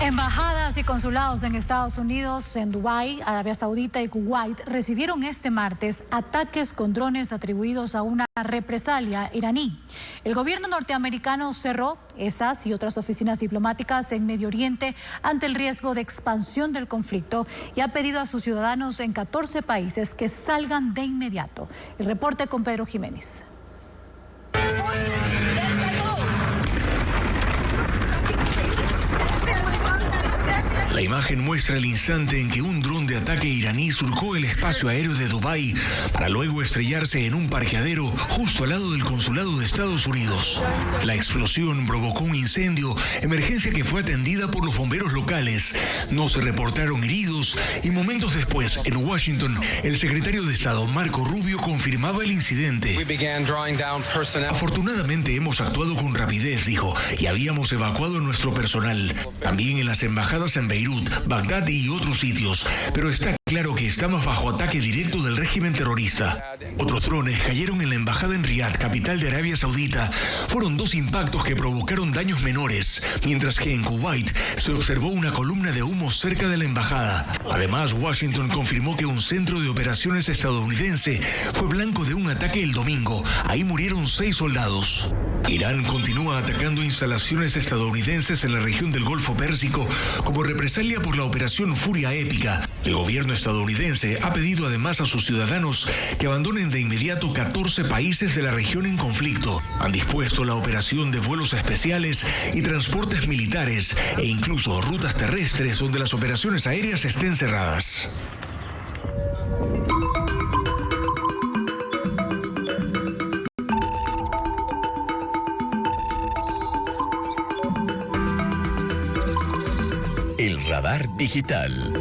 Embajadas y consulados en Estados Unidos, en Dubái, Arabia Saudita y Kuwait recibieron este martes ataques con drones atribuidos a una represalia iraní. El gobierno norteamericano cerró esas y otras oficinas diplomáticas en Medio Oriente ante el riesgo de expansión del conflicto y ha pedido a sus ciudadanos en 14 países que salgan de inmediato. El reporte con Pedro Jiménez. La imagen muestra el instante en que un dron de ataque iraní surcó el espacio aéreo de Dubái para luego estrellarse en un parqueadero justo al lado del consulado de Estados Unidos. La explosión provocó un incendio, emergencia que fue atendida por los bomberos locales. No se reportaron heridos y momentos después, en Washington, el secretario de Estado Marco Rubio confirmaba el incidente. Afortunadamente hemos actuado con rapidez, dijo, y habíamos evacuado a nuestro personal. También en las embajadas en Beirut, Bagdad y otros sitios, pero está claro que estamos bajo ataque directo del régimen terrorista. Otros drones cayeron en la embajada en Riad, capital de Arabia Saudita. Fueron 2 impactos que provocaron daños menores, mientras que en Kuwait se observó una columna de humo cerca de la embajada. Además, Washington confirmó que un centro de operaciones estadounidense fue blanco de un ataque el domingo. Ahí murieron 6 soldados. Irán continúa atacando instalaciones estadounidenses en la región del Golfo Pérsico como represalia por la operación Furia Épica. El gobierno estadounidense ha pedido además a sus ciudadanos que abandonen de inmediato 14 países de la región en conflicto. Han dispuesto la operación de vuelos especiales y transportes militares e incluso rutas terrestres donde las operaciones aéreas estén cerradas. El radar digital.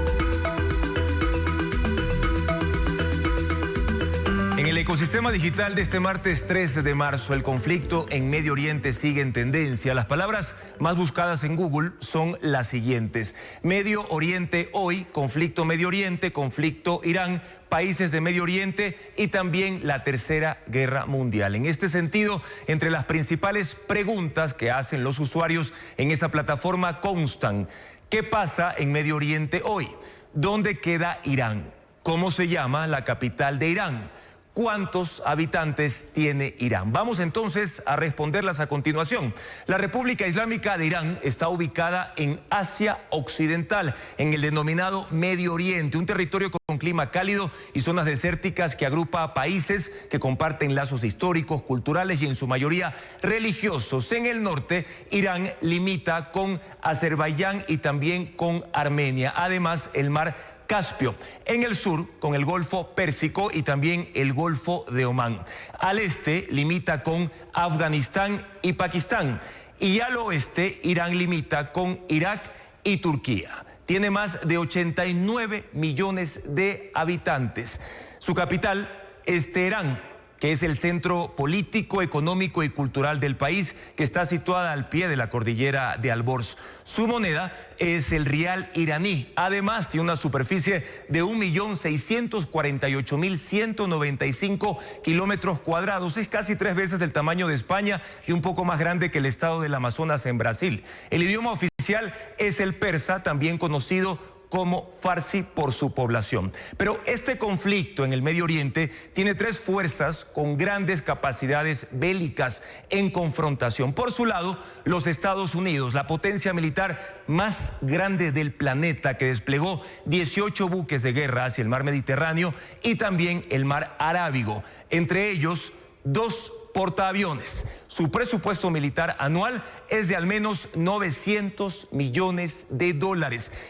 En el ecosistema digital de este martes 13 de marzo, el conflicto en Medio Oriente sigue en tendencia. Las palabras más buscadas en Google son las siguientes: Medio Oriente hoy, conflicto Medio Oriente, conflicto Irán, países de Medio Oriente y también la Tercera Guerra Mundial. En este sentido, entre las principales preguntas que hacen los usuarios en esa plataforma constan: ¿qué pasa en Medio Oriente hoy? ¿Dónde queda Irán? ¿Cómo se llama la capital de Irán? ¿Cuántos habitantes tiene Irán? Vamos entonces a responderlas a continuación. La República Islámica de Irán está ubicada en Asia Occidental, en el denominado Medio Oriente, un territorio con clima cálido y zonas desérticas que agrupa a países que comparten lazos históricos, culturales y en su mayoría religiosos. En el norte, Irán limita con Azerbaiyán y también con Armenia. Además, el mar Caspio. En el sur, con el Golfo Pérsico y también el Golfo de Omán. Al este, limita con Afganistán y Pakistán. Y al oeste, Irán limita con Irak y Turquía. Tiene más de 89 millones de habitantes. Su capital es Teherán. que es el centro político, económico y cultural del país, que está situada al pie de la cordillera de Alborz. Su moneda es el rial iraní. Además, tiene una superficie de 1.648.195 kilómetros cuadrados. Es casi 3 veces del tamaño de España y un poco más grande que el estado del Amazonas en Brasil. El idioma oficial es el persa, también conocido como farsi por su población. Pero este conflicto en el Medio Oriente tiene 3 fuerzas con grandes capacidades bélicas en confrontación. Por su lado, los Estados Unidos, la potencia militar más grande del planeta, que desplegó 18 buques de guerra hacia el mar Mediterráneo y también el mar Arábigo, entre ellos 2 portaaviones. Su presupuesto militar anual es de al menos $900 millones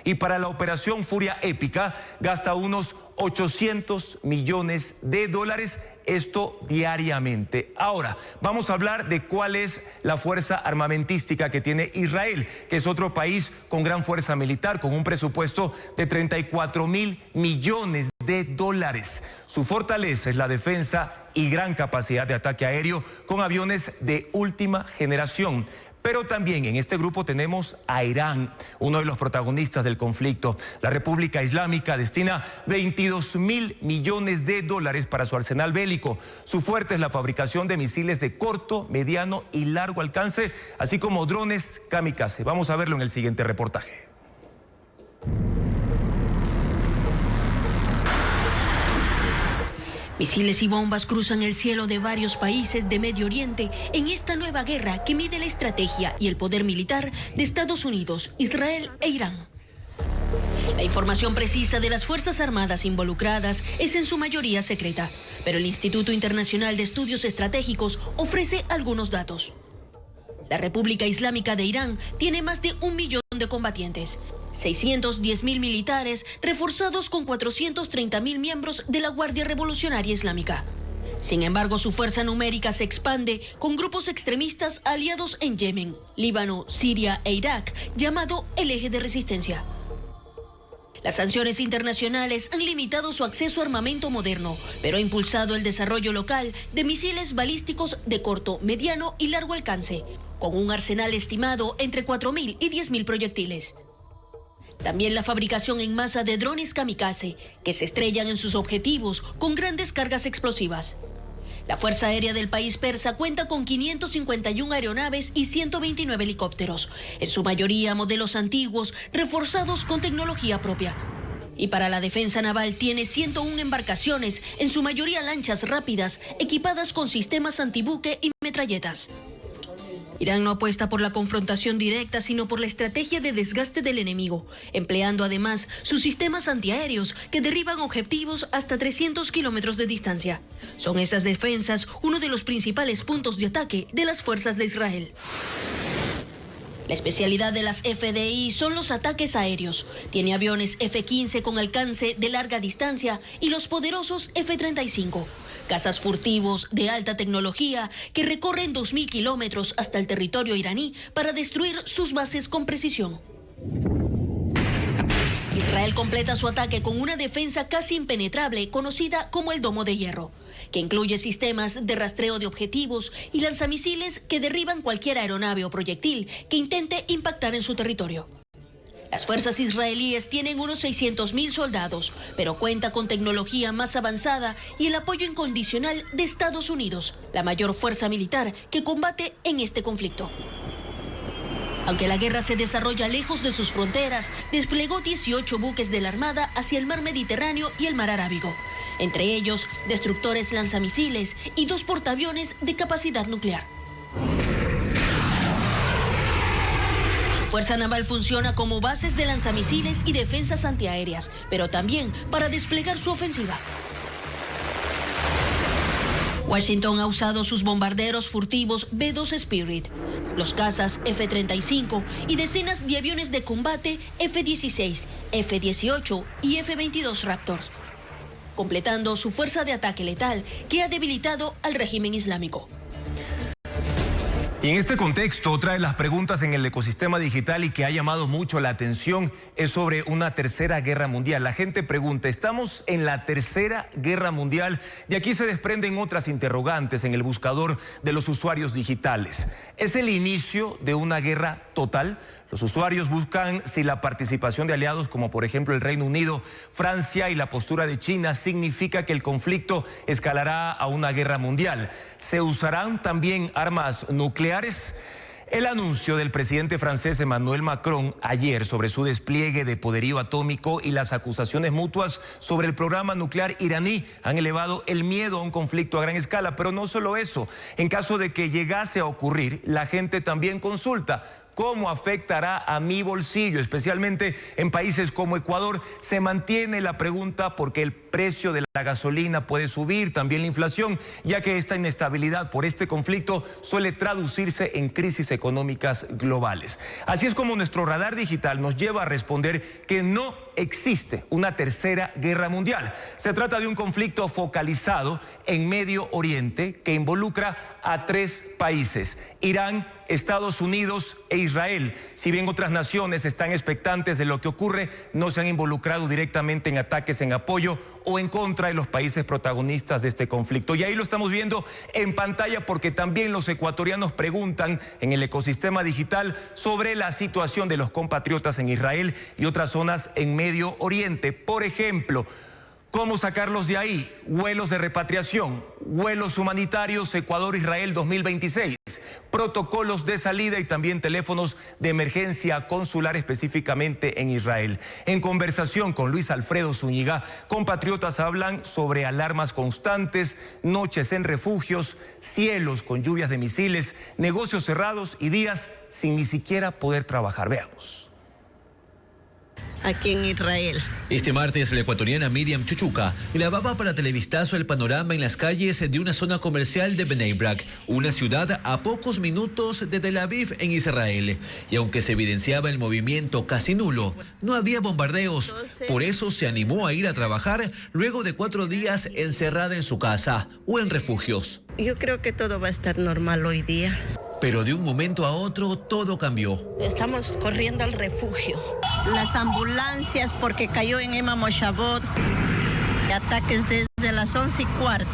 y para la operación Furia Épica gasta unos $800 millones, esto diariamente. Ahora, vamos a hablar de cuál es la fuerza armamentística que tiene Israel, que es otro país con gran fuerza militar, con un presupuesto de $34.000 millones. Su fortaleza es la defensa y gran capacidad de ataque aéreo con aviones de última generación. Pero también en este grupo tenemos a Irán, uno de los protagonistas del conflicto. La República Islámica destina $22.000 millones para su arsenal bélico. Su fuerte es la fabricación de misiles de corto, mediano y largo alcance, así como drones kamikaze. Vamos a verlo en el siguiente reportaje. Misiles y bombas cruzan el cielo de varios países de Medio Oriente en esta nueva guerra que mide la estrategia y el poder militar de Estados Unidos, Israel e Irán. La información precisa de las Fuerzas Armadas involucradas es en su mayoría secreta, pero el Instituto Internacional de Estudios Estratégicos ofrece algunos datos. La República Islámica de Irán tiene más de 1 millón de combatientes, 610.000 militares reforzados con 430.000 miembros de la Guardia Revolucionaria Islámica. Sin embargo, su fuerza numérica se expande con grupos extremistas aliados en Yemen, Líbano, Siria e Irak, llamado el Eje de Resistencia. Las sanciones internacionales han limitado su acceso a armamento moderno, pero ha impulsado el desarrollo local de misiles balísticos de corto, mediano y largo alcance, con un arsenal estimado entre 4.000 y 10.000 proyectiles. También la fabricación en masa de drones kamikaze, que se estrellan en sus objetivos con grandes cargas explosivas. La Fuerza Aérea del país persa cuenta con 551 aeronaves y 129 helicópteros, en su mayoría modelos antiguos, reforzados con tecnología propia. Y para la defensa naval tiene 101 embarcaciones, en su mayoría lanchas rápidas, equipadas con sistemas antibuque y metralletas. Irán no apuesta por la confrontación directa, sino por la estrategia de desgaste del enemigo, empleando además sus sistemas antiaéreos que derriban objetivos hasta 300 kilómetros de distancia. Son esas defensas uno de los principales puntos de ataque de las fuerzas de Israel. La especialidad de las FDI son los ataques aéreos. Tiene aviones F-15 con alcance de larga distancia y los poderosos F-35. Cazas furtivos de alta tecnología que recorren 2.000 kilómetros hasta el territorio iraní para destruir sus bases con precisión. Israel completa su ataque con una defensa casi impenetrable conocida como el Domo de Hierro, que incluye sistemas de rastreo de objetivos y lanzamisiles que derriban cualquier aeronave o proyectil que intente impactar en su territorio. Las fuerzas israelíes tienen unos 600.000 soldados, pero cuenta con tecnología más avanzada y el apoyo incondicional de Estados Unidos, la mayor fuerza militar que combate en este conflicto. Aunque la guerra se desarrolla lejos de sus fronteras, desplegó 18 buques de la Armada hacia el mar Mediterráneo y el mar Arábigo, entre ellos destructores lanzamisiles y 2 portaaviones de capacidad nuclear. Fuerza Naval funciona como bases de lanzamisiles y defensas antiaéreas, pero también para desplegar su ofensiva. Washington ha usado sus bombarderos furtivos B-2 Spirit, los cazas F-35 y decenas de aviones de combate F-16, F-18 y F-22 Raptor, completando su fuerza de ataque letal que ha debilitado al régimen islámico. Y en este contexto, otra de las preguntas en el ecosistema digital y que ha llamado mucho la atención es sobre una tercera guerra mundial. La gente pregunta, ¿estamos en la tercera guerra mundial? De aquí se desprenden otras interrogantes en el buscador de los usuarios digitales. ¿Es el inicio de una guerra total? Los usuarios buscan si la participación de aliados como por ejemplo el Reino Unido, Francia y la postura de China significa que el conflicto escalará a una guerra mundial. ¿Se usarán también armas nucleares? El anuncio del presidente francés Emmanuel Macron ayer sobre su despliegue de poderío atómico y las acusaciones mutuas sobre el programa nuclear iraní han elevado el miedo a un conflicto a gran escala. Pero no solo eso, en caso de que llegase a ocurrir, la gente también consulta ¿cómo afectará a mi bolsillo? Especialmente en países como Ecuador se mantiene la pregunta porque el precio de la gasolina puede subir, también la inflación, ya que esta inestabilidad por este conflicto suele traducirse en crisis económicas globales. Así es como nuestro radar digital nos lleva a responder que no existe una tercera guerra mundial. Se trata de un conflicto focalizado en Medio Oriente que involucra a 3 países: Irán, Estados Unidos e Israel. Si bien otras naciones están expectantes de lo que ocurre, no se han involucrado directamente en ataques en apoyo o en contra de los países protagonistas de este conflicto. Y ahí lo estamos viendo en pantalla porque también los ecuatorianos preguntan en el ecosistema digital sobre la situación de los compatriotas en Israel y otras zonas en Medio Oriente. Por ejemplo, ¿cómo sacarlos de ahí? Vuelos de repatriación, vuelos humanitarios Ecuador-Israel 2026, protocolos de salida y también teléfonos de emergencia consular específicamente en Israel. En conversación con Luis Alfredo Zúñiga, compatriotas hablan sobre alarmas constantes, noches en refugios, cielos con lluvias de misiles, negocios cerrados y días sin ni siquiera poder trabajar. Veamos. Aquí en Israel. Este martes, la ecuatoriana Miriam Chuchuca grababa para Televistazo el panorama en las calles de una zona comercial de Bnei Brak, una ciudad a pocos minutos de Tel Aviv en Israel. Y aunque se evidenciaba el movimiento casi nulo, no había bombardeos. Por eso se animó a ir a trabajar luego de 4 días encerrada en su casa o en refugios. Yo creo que todo va a estar normal hoy día. Pero de un momento a otro todo cambió. Estamos corriendo al refugio. Las ambulancias porque cayó en Emma Moshavot. Ataques desde las 11:15.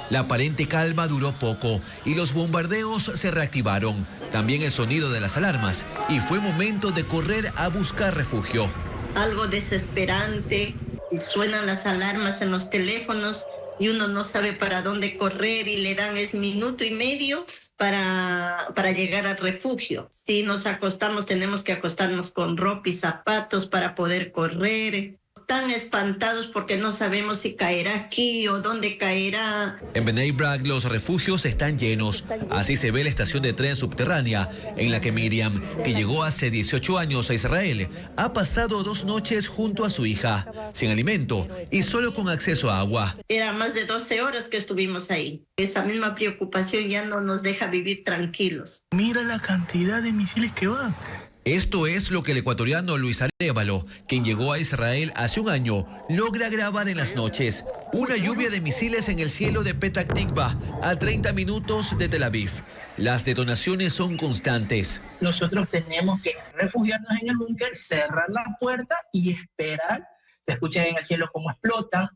La aparente calma duró poco y los bombardeos se reactivaron. También el sonido de las alarmas y fue momento de correr a buscar refugio. Algo desesperante. Suenan las alarmas en los teléfonos y uno no sabe para dónde correr y le dan 1 minuto y medio para llegar al refugio. Si nos acostamos, tenemos que acostarnos con ropa y zapatos para poder correr. Están espantados porque no sabemos si caerá aquí o dónde caerá. En Bnei Brak los refugios están llenos. Así se ve la estación de tren subterránea en la que Miriam, que llegó hace 18 años a Israel, ha pasado 2 noches junto a su hija, sin alimento y solo con acceso a agua. Era más de 12 horas que estuvimos ahí. Esa misma preocupación ya no nos deja vivir tranquilos. Mira la cantidad de misiles que van. Esto es lo que el ecuatoriano Luis Arévalo, quien llegó a Israel hace 1 año, logra grabar en las noches. Una lluvia de misiles en el cielo de Petah Tikva, a 30 minutos de Tel Aviv. Las detonaciones son constantes. Nosotros tenemos que refugiarnos en el búnker, cerrar la puerta y esperar. Se escucha en el cielo cómo explotan.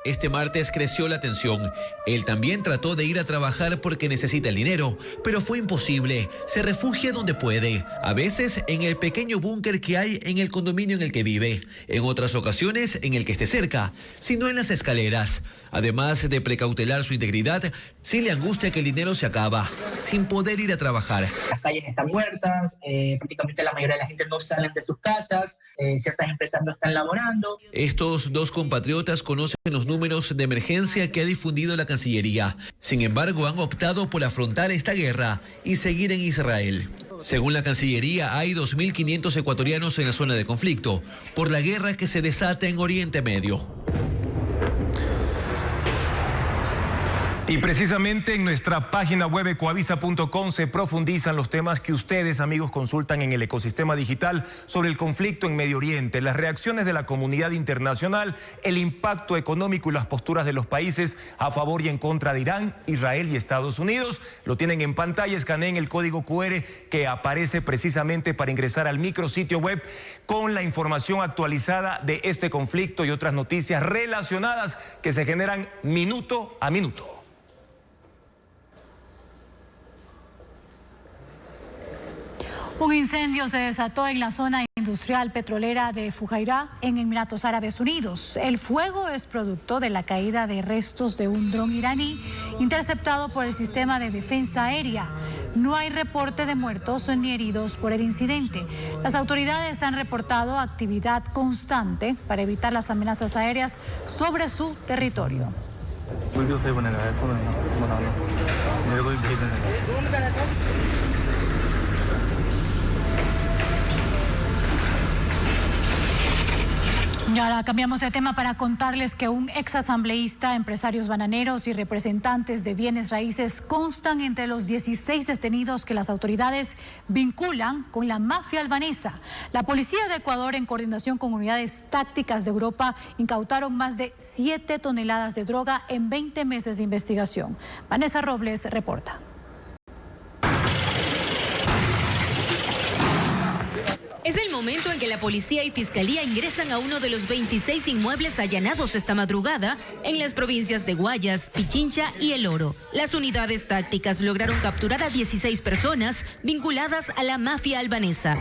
Este martes creció la tensión. Él también trató de ir a trabajar porque necesita el dinero, pero fue imposible. Se refugia donde puede, a veces en el pequeño búnker que hay en el condominio en el que vive, en otras ocasiones en el que esté cerca, sino en las escaleras. Además de precautelar su integridad, sí le angustia que el dinero se acaba, sin poder ir a trabajar. Las calles están muertas, prácticamente la mayoría de la gente no salen de sus casas, ciertas empresas no están laborando. Estos 2 compatriotas conocen los números de emergencia que ha difundido la Cancillería. Sin embargo, han optado por afrontar esta guerra y seguir en Israel. Según la Cancillería, hay 2.500 ecuatorianos en la zona de conflicto por la guerra que se desata en Oriente Medio. Y precisamente en nuestra página web ecoavisa.com se profundizan los temas que ustedes, amigos, consultan en el ecosistema digital sobre el conflicto en Medio Oriente, las reacciones de la comunidad internacional, el impacto económico y las posturas de los países a favor y en contra de Irán, Israel y Estados Unidos. Lo tienen en pantalla, escaneen el código QR que aparece precisamente para ingresar al micrositio web con la información actualizada de este conflicto y otras noticias relacionadas que se generan minuto a minuto. Un incendio se desató en la zona industrial petrolera de Fujairah, en Emiratos Árabes Unidos. El fuego es producto de la caída de restos de un dron iraní interceptado por el sistema de defensa aérea. No hay reporte de muertos ni heridos por el incidente. Las autoridades han reportado actividad constante para evitar las amenazas aéreas sobre su territorio. Y ahora cambiamos de tema para contarles que un exasambleísta, empresarios bananeros y representantes de bienes raíces constan entre los 16 detenidos que las autoridades vinculan con la mafia albanesa. La policía de Ecuador, en coordinación con unidades tácticas de Europa, incautaron más de 7 toneladas de droga en 20 meses de investigación. Vanessa Robles reporta. Es el momento en que la policía y fiscalía ingresan a uno de los 26 inmuebles allanados esta madrugada en las provincias de Guayas, Pichincha y El Oro. Las unidades tácticas lograron capturar a 16 personas vinculadas a la mafia albanesa.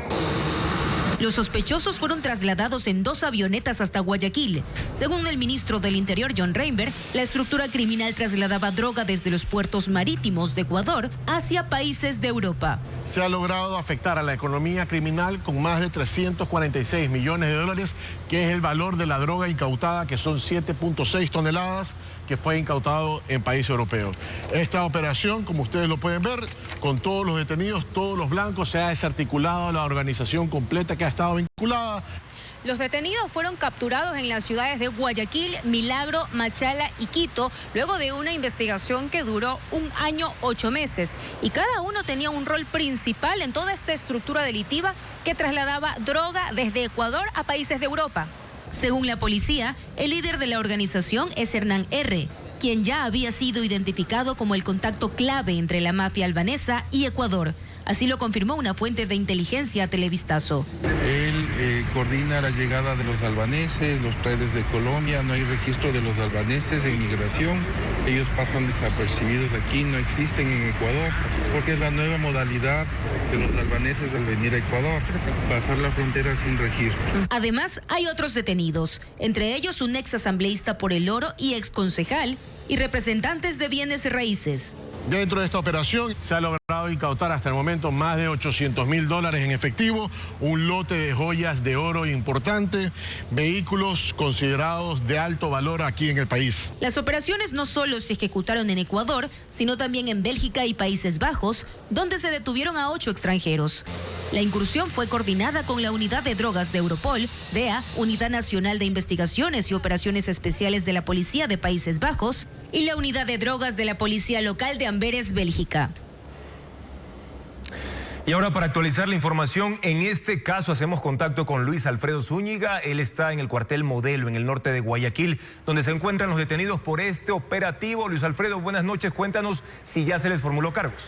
Los sospechosos fueron trasladados en 2 avionetas hasta Guayaquil. Según el ministro del Interior, John Reinberg, la estructura criminal trasladaba droga desde los puertos marítimos de Ecuador hacia países de Europa. Se ha logrado afectar a la economía criminal con más de 346 millones de dólares, que es el valor de la droga incautada, que son 7.6 toneladas, que fue incautado en países europeos. Esta operación, como ustedes lo pueden ver, con todos los detenidos, todos los blancos, se ha desarticulado la organización completa que ha estado vinculada. Los detenidos fueron capturados en las ciudades de Guayaquil, Milagro, Machala y Quito, luego de una investigación que duró 1 año 8 meses. Y cada uno tenía un rol principal en toda esta estructura delictiva que trasladaba droga desde Ecuador a países de Europa. Según la policía, el líder de la organización es Hernán R., quien ya había sido identificado como el contacto clave entre la mafia albanesa y Ecuador. Así lo confirmó una fuente de inteligencia a Televistazo. Él coordina la llegada de los albaneses, los trae desde Colombia, no hay registro de los albaneses en migración, ellos pasan desapercibidos aquí, no existen en Ecuador, porque es la nueva modalidad de los albaneses al venir a Ecuador, pasar la frontera sin registro. Además, hay otros detenidos, entre ellos un ex asambleísta por El Oro y ex concejal, y representantes de bienes raíces. Dentro de esta operación se ha logrado incautar hasta el momento más de $800.000 en efectivo, un lote de joyas de oro importante, vehículos considerados de alto valor aquí en el país. Las operaciones no solo se ejecutaron en Ecuador, sino también en Bélgica y Países Bajos, donde se detuvieron a 8 extranjeros. La incursión fue coordinada con la Unidad de Drogas de Europol, DEA, Unidad Nacional de Investigaciones y Operaciones Especiales de la Policía de Países Bajos y la Unidad de Drogas de la Policía Local de Amberes, Bélgica. Y ahora, para actualizar la información, en este caso hacemos contacto con Luis Alfredo Zúñiga. Él está en el cuartel Modelo, en el norte de Guayaquil, donde se encuentran los detenidos por este operativo. Luis Alfredo, buenas noches. Cuéntanos si ya se les formuló cargos.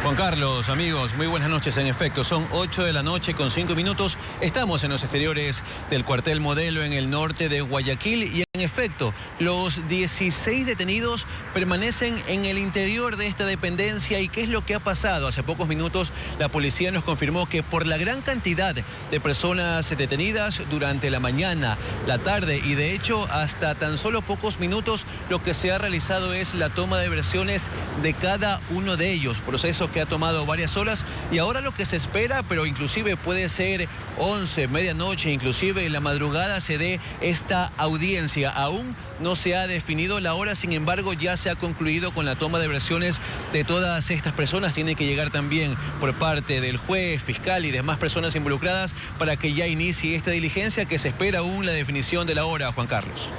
Juan Carlos, amigos, muy buenas noches. En efecto, son 8 de la noche con 5 minutos. Estamos en los exteriores del cuartel Modelo en el norte de Guayaquil y en efecto, los 16 detenidos permanecen en el interior de esta dependencia. ¿Y qué es lo que ha pasado? Hace pocos minutos la policía nos confirmó que por la gran cantidad de personas detenidas durante la mañana, la tarde y de hecho hasta tan solo pocos minutos, lo que se ha realizado es la toma de versiones de cada uno de ellos, proceso que ha tomado varias horas y ahora lo que se espera, pero inclusive puede ser 11, medianoche, inclusive en la madrugada se dé esta audiencia. Aún no se ha definido la hora, sin embargo ya se ha concluido con la toma de versiones de todas estas personas. Tiene que llegar también por parte del juez, fiscal y demás personas involucradas para que ya inicie esta diligencia que se espera aún la definición de la hora, Juan Carlos.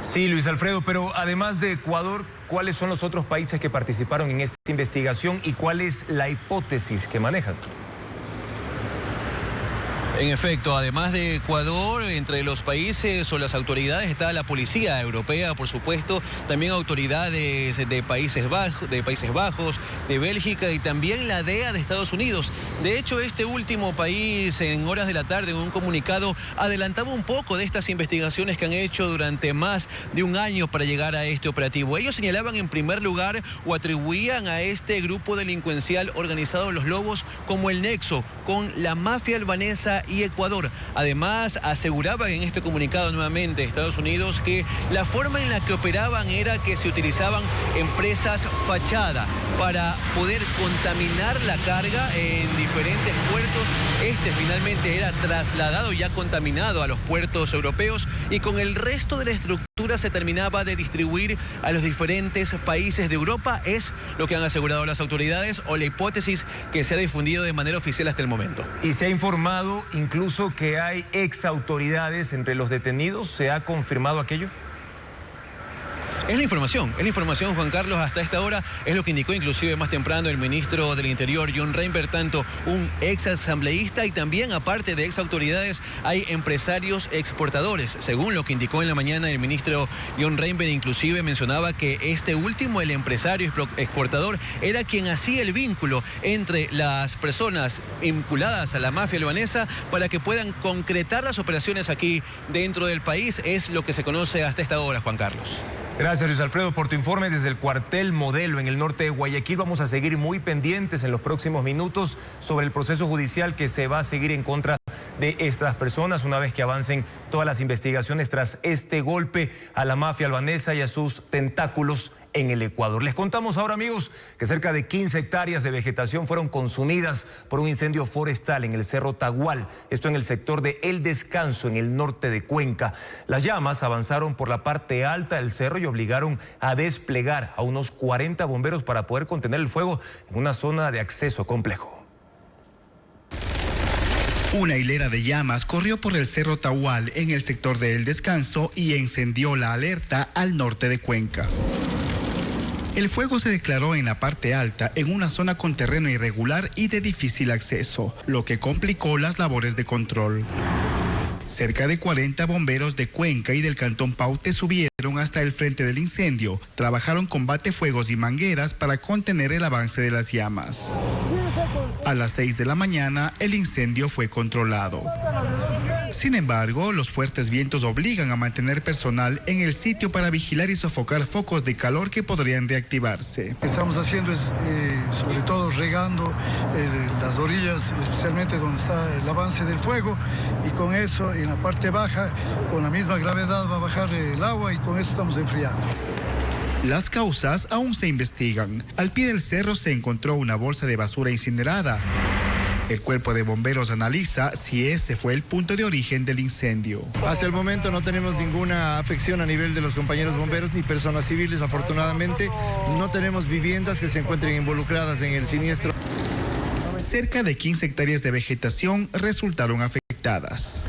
Sí, Luis Alfredo, pero además de Ecuador, ¿cuáles son los otros países que participaron en esta investigación y cuál es la hipótesis que manejan? En efecto, además de Ecuador, entre los países o las autoridades está la Policía Europea, por supuesto, también autoridades de Países Bajos, de Bélgica y también la DEA de Estados Unidos. De hecho, este último país, en horas de la tarde, en un comunicado, adelantaba un poco de estas investigaciones que han hecho durante más de un año para llegar a este operativo. Ellos señalaban en primer lugar o atribuían a este grupo delincuencial organizado Los Lobos como el nexo con la mafia albanesa y Ecuador. Además, aseguraban en este comunicado nuevamente Estados Unidos que la forma en la que operaban era que se utilizaban empresas fachada para poder contaminar la carga en diferentes puertos. Este finalmente era trasladado ya contaminado a los puertos europeos y con el resto de la estructura se terminaba de distribuir a los diferentes países de Europa. Es lo que han asegurado las autoridades o la hipótesis que se ha difundido de manera oficial hasta el momento. Y se ha informado incluso que hay exautoridades entre los detenidos. ¿Se ha confirmado aquello? Es la información, Juan Carlos, hasta esta hora, es lo que indicó inclusive más temprano el ministro del Interior, John Reinberg, tanto un ex asambleísta y también, aparte de ex autoridades, hay empresarios exportadores. Según lo que indicó en la mañana el ministro John Reinberg, inclusive mencionaba que este último, el empresario exportador, era quien hacía el vínculo entre las personas vinculadas a la mafia albanesa para que puedan concretar las operaciones aquí dentro del país. Es lo que se conoce hasta esta hora, Juan Carlos. Gracias, Luis Alfredo, por tu informe desde el cuartel Modelo en el norte de Guayaquil. Vamos a seguir muy pendientes en los próximos minutos sobre el proceso judicial que se va a seguir en contra de estas personas una vez que avancen todas las investigaciones tras este golpe a la mafia albanesa y a sus tentáculos en el Ecuador. Les contamos ahora, amigos, que cerca de 15 hectáreas de vegetación fueron consumidas por un incendio forestal en el Cerro Tagual, esto en el sector de El Descanso, en el norte de Cuenca. Las llamas avanzaron por la parte alta del cerro y obligaron a desplegar a unos 40 bomberos para poder contener el fuego en una zona de acceso complejo. Una hilera de llamas corrió por el Cerro Tagual en el sector de El Descanso y encendió la alerta al norte de Cuenca. El fuego se declaró en la parte alta, en una zona con terreno irregular y de difícil acceso, lo que complicó las labores de control. Cerca de 40 bomberos de Cuenca y del Cantón Paute subieron hasta el frente del incendio. Trabajaron con batefuegos y mangueras para contener el avance de las llamas. A las 6 de la mañana, el incendio fue controlado. Sin embargo, los fuertes vientos obligan a mantener personal en el sitio para vigilar y sofocar focos de calor que podrían reactivarse. Estamos haciendo es, sobre todo regando las orillas, especialmente donde está el avance del fuego, y con eso en la parte baja, con la misma gravedad va a bajar el agua y con eso estamos enfriando. Las causas aún se investigan. Al pie del cerro se encontró una bolsa de basura incinerada. El cuerpo de bomberos analiza si ese fue el punto de origen del incendio. Hasta el momento no tenemos ninguna afección a nivel de los compañeros bomberos ni personas civiles. Afortunadamente no tenemos viviendas que se encuentren involucradas en el siniestro. Cerca de 15 hectáreas de vegetación resultaron afectadas.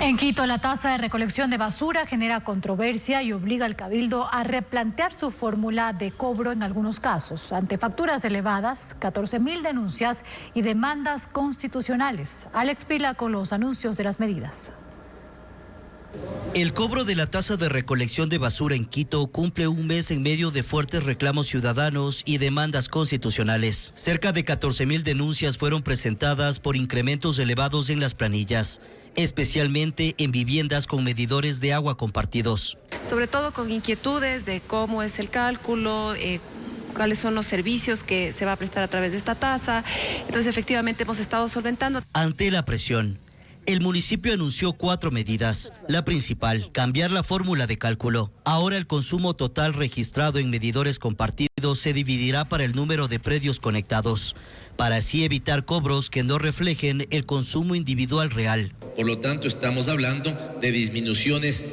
En Quito, la tasa de recolección de basura genera controversia y obliga al Cabildo a replantear su fórmula de cobro en algunos casos. Ante facturas elevadas, 14.000 denuncias y demandas constitucionales. Alex Pila con los anuncios de las medidas. El cobro de la tasa de recolección de basura en Quito cumple un mes en medio de fuertes reclamos ciudadanos y demandas constitucionales. Cerca de 14.000 denuncias fueron presentadas por incrementos elevados en las planillas, especialmente en viviendas con medidores de agua compartidos. Sobre todo con inquietudes de cómo es el cálculo, cuáles son los servicios que se va a prestar a través de esta tasa. Entonces, efectivamente, hemos estado solventando. Ante la presión, el municipio anunció 4 medidas. La principal, cambiar la fórmula de cálculo. Ahora el consumo total registrado en medidores compartidos se dividirá para el número de predios conectados, para así evitar cobros que no reflejen el consumo individual real. Por lo tanto, estamos hablando de disminuciones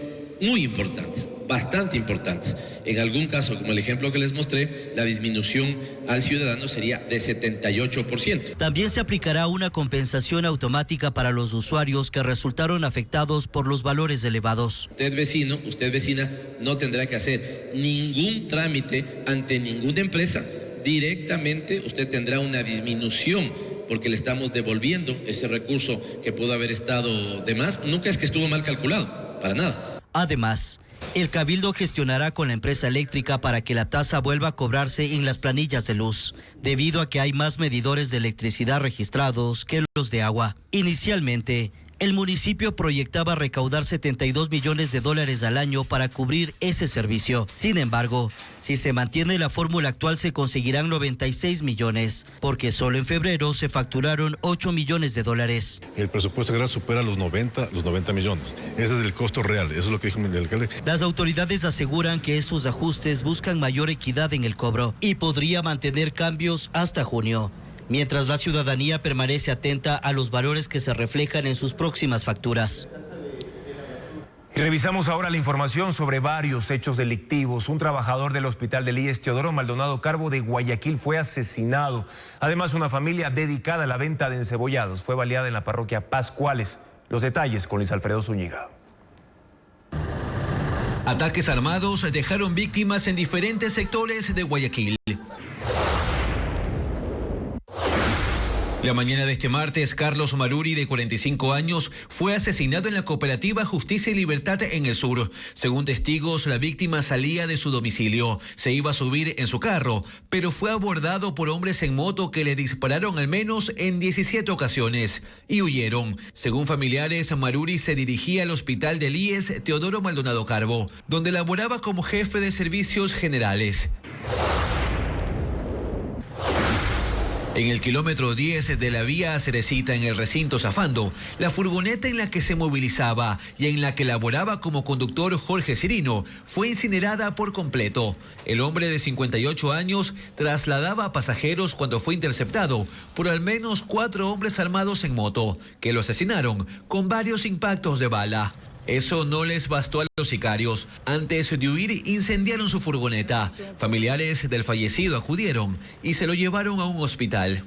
muy importantes. bastante importantes. En algún caso, como el ejemplo que les mostré, la disminución al ciudadano sería de 78%. También se aplicará una compensación automática para los usuarios que resultaron afectados por los valores elevados. Usted vecino, usted vecina, no tendrá que hacer ningún trámite ante ninguna empresa. Directamente usted tendrá una disminución porque le estamos devolviendo ese recurso que pudo haber estado de más. Nunca es que estuvo mal calculado, para nada. Además, el Cabildo gestionará con la empresa eléctrica para que la tasa vuelva a cobrarse en las planillas de luz, debido a que hay más medidores de electricidad registrados que los de agua. Inicialmente, el municipio proyectaba recaudar $72 millones al año para cubrir ese servicio. Sin embargo, si se mantiene la fórmula actual se conseguirán 96 millones, porque solo en febrero se facturaron $8 millones. El presupuesto general supera los 90 millones. Ese es el costo real, eso es lo que dijo el alcalde. Las autoridades aseguran que estos ajustes buscan mayor equidad en el cobro y podría mantener cambios hasta junio, mientras la ciudadanía permanece atenta a los valores que se reflejan en sus próximas facturas. Y revisamos ahora la información sobre varios hechos delictivos. Un trabajador del hospital del IES, Teodoro Maldonado Carbo de Guayaquil, fue asesinado. Además, una familia dedicada a la venta de encebollados fue baleada en la parroquia Pascuales. Los detalles con Luis Alfredo Zúñiga. Ataques armados dejaron víctimas en diferentes sectores de Guayaquil. La mañana de este martes, Carlos Maruri, de 45 años, fue asesinado en la cooperativa Justicia y Libertad en el sur. Según testigos, la víctima salía de su domicilio. Se iba a subir en su carro, pero fue abordado por hombres en moto que le dispararon al menos en 17 ocasiones y huyeron. Según familiares, Maruri se dirigía al hospital del IES Teodoro Maldonado Carbo, donde laboraba como jefe de servicios generales. En el kilómetro 10 de la vía Cerecita, en el recinto Zafando, la furgoneta en la que se movilizaba y en la que laboraba como conductor Jorge Cirino fue incinerada por completo. El hombre de 58 años trasladaba a pasajeros cuando fue interceptado por al menos 4 hombres armados en moto, que lo asesinaron con varios impactos de bala. Eso no les bastó a los sicarios. Antes de huir, incendiaron su furgoneta. Familiares del fallecido acudieron y se lo llevaron a un hospital.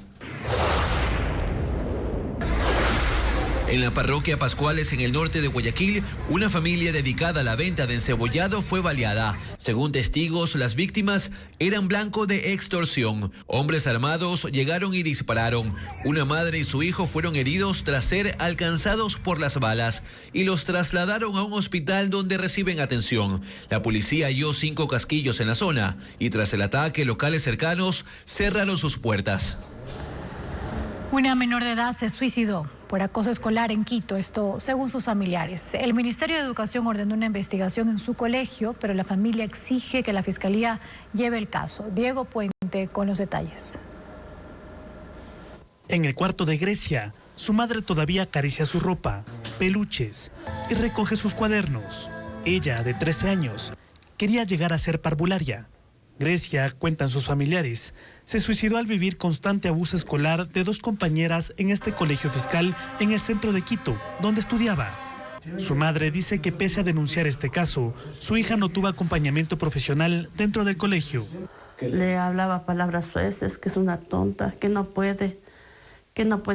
En la parroquia Pascuales, en el norte de Guayaquil, una familia dedicada a la venta de encebollado fue baleada. Según testigos, las víctimas eran blanco de extorsión. Hombres armados llegaron y dispararon. Una madre y su hijo fueron heridos tras ser alcanzados por las balas y los trasladaron a un hospital donde reciben atención. La policía halló 5 casquillos en la zona y tras el ataque, locales cercanos cerraron sus puertas. Una menor de edad se suicidó por acoso escolar en Quito, esto según sus familiares. El Ministerio de Educación ordenó una investigación en su colegio, pero la familia exige que la Fiscalía lleve el caso. Diego Puente con los detalles. En el cuarto de Grecia, su madre todavía acaricia su ropa, peluches y recoge sus cuadernos. Ella, de 13 años, quería llegar a ser parvularia. Grecia, cuentan sus familiares, se suicidó al vivir constante abuso escolar de 2 compañeras en este colegio fiscal en el centro de Quito, donde estudiaba. Su madre dice que pese a denunciar este caso, su hija no tuvo acompañamiento profesional dentro del colegio. Le hablaba palabras sueces, que es una tonta, que no puede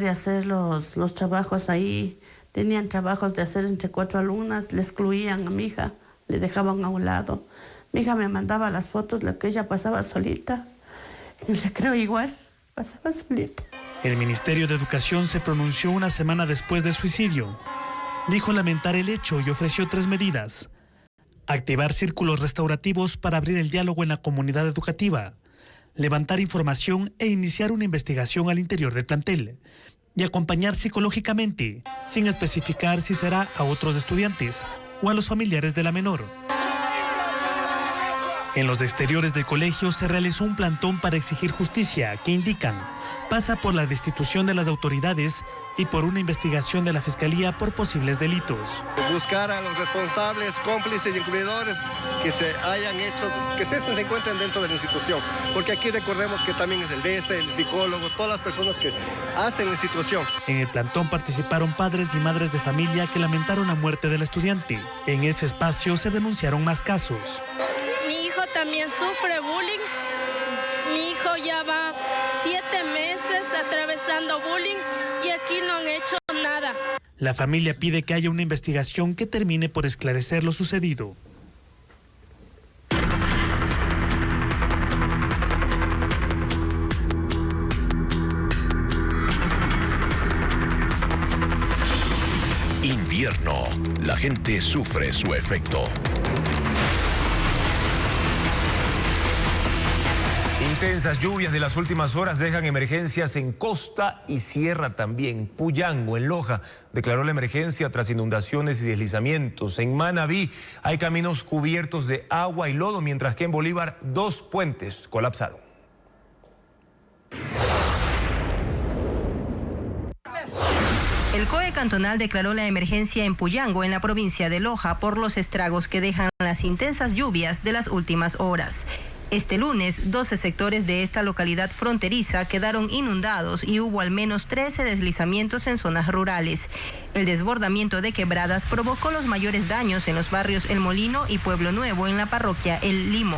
hacer los trabajos ahí. Tenían trabajos de hacer entre 4 alumnas, le excluían a mi hija, le dejaban a un lado. Mi hija me mandaba las fotos, lo que ella pasaba solita. En el recreo igual, pasaba solita. El Ministerio de Educación se pronunció una semana después del suicidio. Dijo lamentar el hecho y ofreció 3 medidas. Activar círculos restaurativos para abrir el diálogo en la comunidad educativa. Levantar información e iniciar una investigación al interior del plantel. Y acompañar psicológicamente, sin especificar si será a otros estudiantes o a los familiares de la menor. En los exteriores del colegio se realizó un plantón para exigir justicia que indican pasa por la destitución de las autoridades y por una investigación de la Fiscalía por posibles delitos. Buscar a los responsables, cómplices y encubridores que se hayan hecho, que se encuentren dentro de la institución. Porque aquí recordemos que también es el DS, el psicólogo, todas las personas que hacen la institución. En el plantón participaron padres y madres de familia que lamentaron la muerte del estudiante. En ese espacio se denunciaron más casos. Mi hijo también sufre bullying. Mi hijo ya va 7 meses atravesando bullying y aquí no han hecho nada. La familia pide que haya una investigación que termine por esclarecer lo sucedido. Invierno. La gente sufre su efecto. Intensas lluvias de las últimas horas dejan emergencias en costa y sierra también. Puyango, en Loja, declaró la emergencia tras inundaciones y deslizamientos. En Manabí hay caminos cubiertos de agua y lodo, mientras que en Bolívar 2 puentes colapsaron. El COE cantonal declaró la emergencia en Puyango, en la provincia de Loja, por los estragos que dejan las intensas lluvias de las últimas horas. Este lunes, 12 sectores de esta localidad fronteriza quedaron inundados y hubo al menos 13 deslizamientos en zonas rurales. El desbordamiento de quebradas provocó los mayores daños en los barrios El Molino y Pueblo Nuevo, en la parroquia El Limo.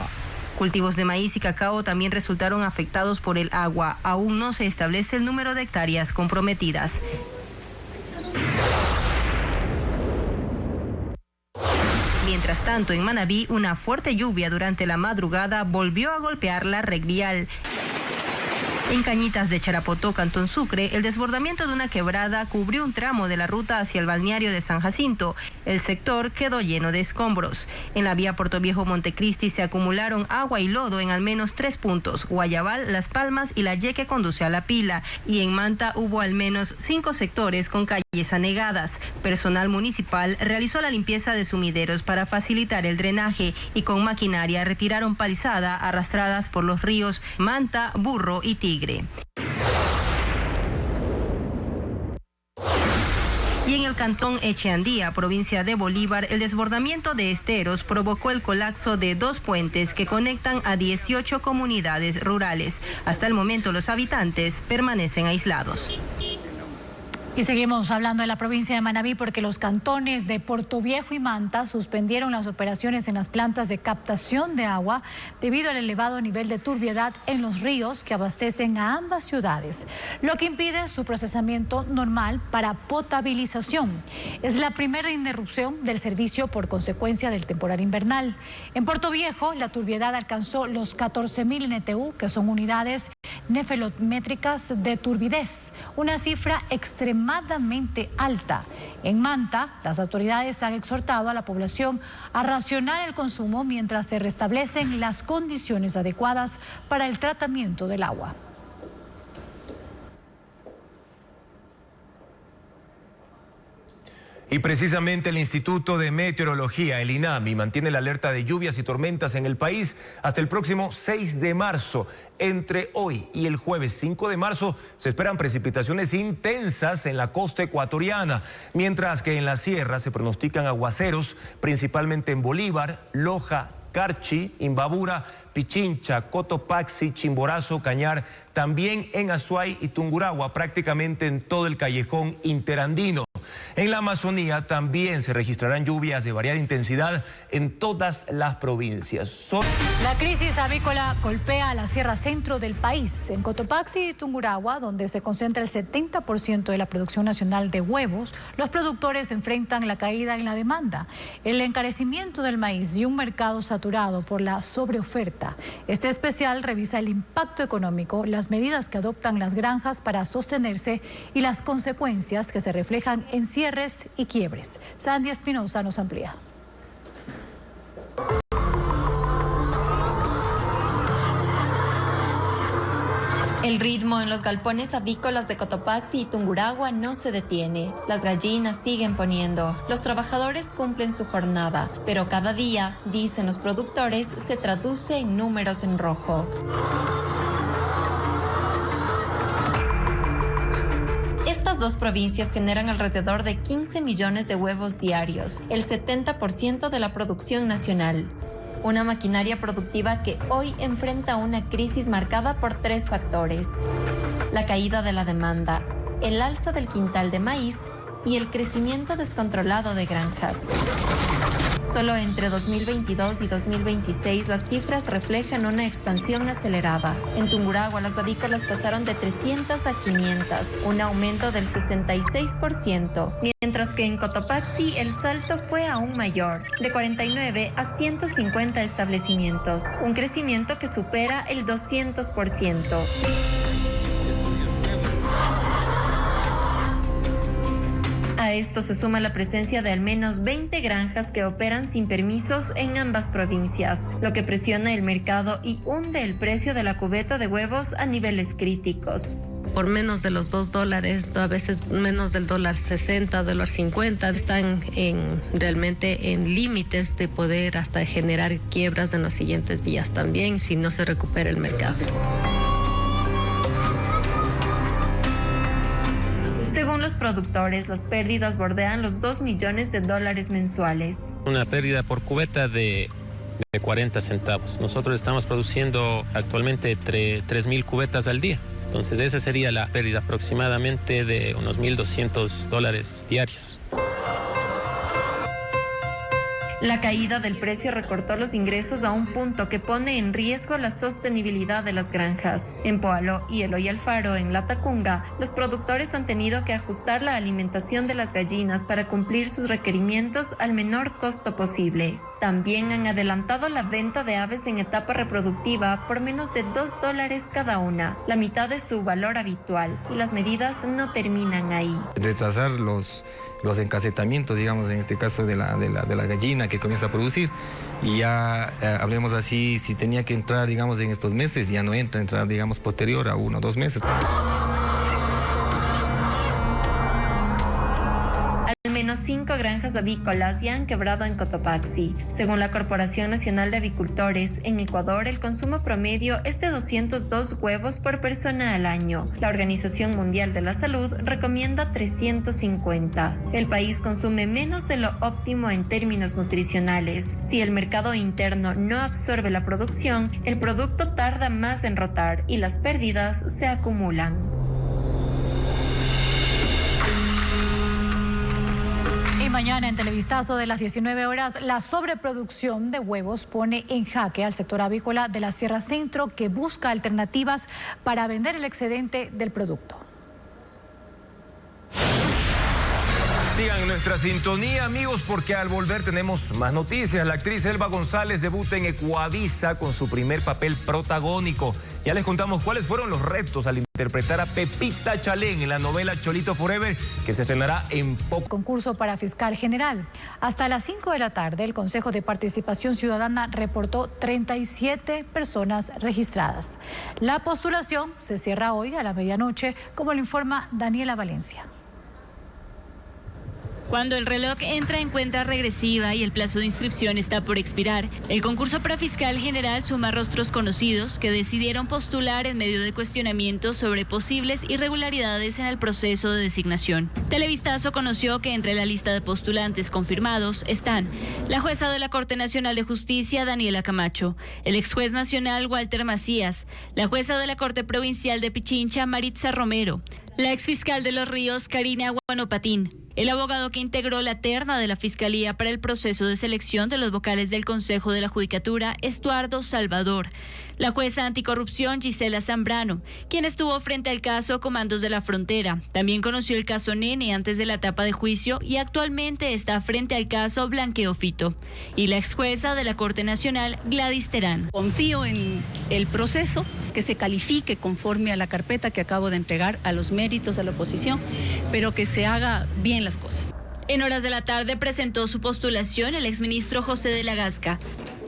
Cultivos de maíz y cacao también resultaron afectados por el agua. Aún no se establece el número de hectáreas comprometidas. Mientras tanto, en Manabí, una fuerte lluvia durante la madrugada volvió a golpear la red vial. En Cañitas de Charapotó, Cantón Sucre, el desbordamiento de una quebrada cubrió un tramo de la ruta hacia el balneario de San Jacinto. El sector quedó lleno de escombros. En la vía Portoviejo Montecristi se acumularon agua y lodo en al menos 3 puntos: Guayabal, Las Palmas y la Y que conduce a La Pila. Y en Manta hubo al menos 5 sectores con calles anegadas. Personal municipal realizó la limpieza de sumideros para facilitar el drenaje y con maquinaria retiraron palizada arrastradas por los ríos Manta, Burro y Tigre. Y en el cantón Echeandía, provincia de Bolívar, el desbordamiento de esteros provocó el colapso de 2 puentes que conectan a 18 comunidades rurales. Hasta el momento los habitantes permanecen aislados. Y seguimos hablando de la provincia de Manabí porque los cantones de Portoviejo y Manta suspendieron las operaciones en las plantas de captación de agua debido al elevado nivel de turbiedad en los ríos que abastecen a ambas ciudades, lo que impide su procesamiento normal para potabilización. Es la primera interrupción del servicio por consecuencia del temporal invernal. En Portoviejo, la turbiedad alcanzó los 14.000 NTU, que son unidades nefelométricas de turbidez, una cifra extremadamente alta. En Manta, las autoridades han exhortado a la población a racionar el consumo mientras se restablecen las condiciones adecuadas para el tratamiento del agua. Y precisamente el Instituto de Meteorología, el INAMI, mantiene la alerta de lluvias y tormentas en el país hasta el próximo 6 de marzo. Entre hoy y el jueves 5 de marzo se esperan precipitaciones intensas en la costa ecuatoriana, mientras que en la sierra se pronostican aguaceros, principalmente en Bolívar, Loja, Carchi, Imbabura, Pichincha, Cotopaxi, Chimborazo, Cañar, también en Azuay y Tungurahua, prácticamente en todo el callejón interandino. En la Amazonía también se registrarán lluvias de variada intensidad en todas las provincias. La crisis avícola golpea a la sierra centro del país. En Cotopaxi y Tungurahua, donde se concentra el 70% de la producción nacional de huevos, los productores enfrentan la caída en la demanda, el encarecimiento del maíz y un mercado saturado por la sobreoferta. Este especial revisa el impacto económico, las medidas que adoptan las granjas para sostenerse y las consecuencias que se reflejan en cierres y quiebres. Sandy Espinosa nos amplía. El ritmo en los galpones avícolas de Cotopaxi y Tungurahua no se detiene. Las gallinas siguen poniendo. Los trabajadores cumplen su jornada, pero cada día, dicen los productores, se traduce en números en rojo. dos provincias generan alrededor de 15 millones de huevos diarios, el 70% de la producción nacional. Una maquinaria productiva que hoy enfrenta una crisis marcada por 3 factores: la caída de la demanda, el alza del quintal de maíz y el crecimiento descontrolado de granjas. Solo entre 2022 y 2026 las cifras reflejan una expansión acelerada. En Tungurahua las avícolas pasaron de 300 a 500, un aumento del 66%, mientras que en Cotopaxi el salto fue aún mayor, de 49 a 150 establecimientos, un crecimiento que supera el 200%. A esto se suma la presencia de al menos 20 granjas que operan sin permisos en ambas provincias, lo que presiona el mercado y hunde el precio de la cubeta de huevos a niveles críticos. Por menos de los $2, a veces menos del $1.60, $1.50, están realmente en límites de poder hasta generar quiebras en los siguientes días también si no se recupera el mercado. Según los productores, las pérdidas bordean los $2 millones mensuales. Una pérdida por cubeta de 40 centavos. Nosotros estamos produciendo actualmente 3.000 cubetas al día. Entonces esa sería la pérdida aproximadamente de unos $1.200 diarios. La caída del precio recortó los ingresos a un punto que pone en riesgo la sostenibilidad de las granjas. En Poalo y Eloy Alfaro, en Latacunga, los productores han tenido que ajustar la alimentación de las gallinas para cumplir sus requerimientos al menor costo posible. También han adelantado la venta de aves en etapa reproductiva por menos de $2 cada una, la mitad de su valor habitual, y las medidas no terminan ahí. Retrasar los encasetamientos, digamos, en este caso de la gallina que comienza a producir, y ya hablemos así, si tenía que entrar, digamos, en estos meses, ya no entra, digamos, posterior a 1 o 2 meses. Al menos 5 granjas avícolas ya han quebrado en Cotopaxi. Según la Corporación Nacional de Avicultores, en Ecuador el consumo promedio es de 202 huevos por persona al año. La Organización Mundial de la Salud recomienda 350. El país consume menos de lo óptimo en términos nutricionales. Si el mercado interno no absorbe la producción, el producto tarda más en rotar y las pérdidas se acumulan. Mañana en Televistazo de las 19 horas, la sobreproducción de huevos pone en jaque al sector avícola de la Sierra Centro, que busca alternativas para vender el excedente del producto. Sigan nuestra sintonía, amigos, porque al volver tenemos más noticias. La actriz Elba González debuta en Ecuavisa con su primer papel protagónico. Ya les contamos cuáles fueron los retos al interpretar a Pepita Chalén en la novela Cholito Forever, que se estrenará en poco. Concurso para fiscal general. Hasta las 5 de la tarde, el Consejo de Participación Ciudadana reportó 37 personas registradas. La postulación se cierra hoy a la medianoche, como lo informa Daniela Valencia. Cuando el reloj entra en cuenta regresiva y el plazo de inscripción está por expirar, el concurso para fiscal general suma rostros conocidos que decidieron postular en medio de cuestionamientos sobre posibles irregularidades en el proceso de designación. Televistazo conoció que entre la lista de postulantes confirmados están la jueza de la Corte Nacional de Justicia, Daniela Camacho, el ex juez nacional, Walter Macías, la jueza de la Corte Provincial de Pichincha, Maritza Romero, la exfiscal de Los Ríos, Karina Guanopatín, el abogado que integró la terna de la Fiscalía para el proceso de selección de los vocales del Consejo de la Judicatura, Estuardo Salvador, la jueza anticorrupción Gisela Zambrano, quien estuvo frente al caso Comandos de la Frontera. También conoció el caso Nene antes de la etapa de juicio y actualmente está frente al caso Blanqueo Fito. Y la ex jueza de la Corte Nacional, Gladys Terán. Confío en el proceso, que se califique conforme a la carpeta que acabo de entregar, a los méritos de la oposición, pero que se haga bien las cosas. En horas de la tarde presentó su postulación el exministro José de la Gasca.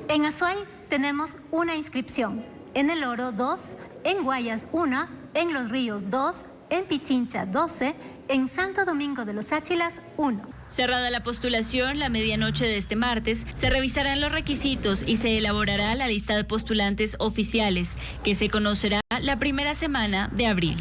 En Azuay tenemos una inscripción, en El Oro 2, en Guayas 1, en Los Ríos 2, en Pichincha 12, en Santo Domingo de los Áchilas 1. Cerrada la postulación, la medianoche de este martes, se revisarán los requisitos y se elaborará la lista de postulantes oficiales, que se conocerá la primera semana de abril.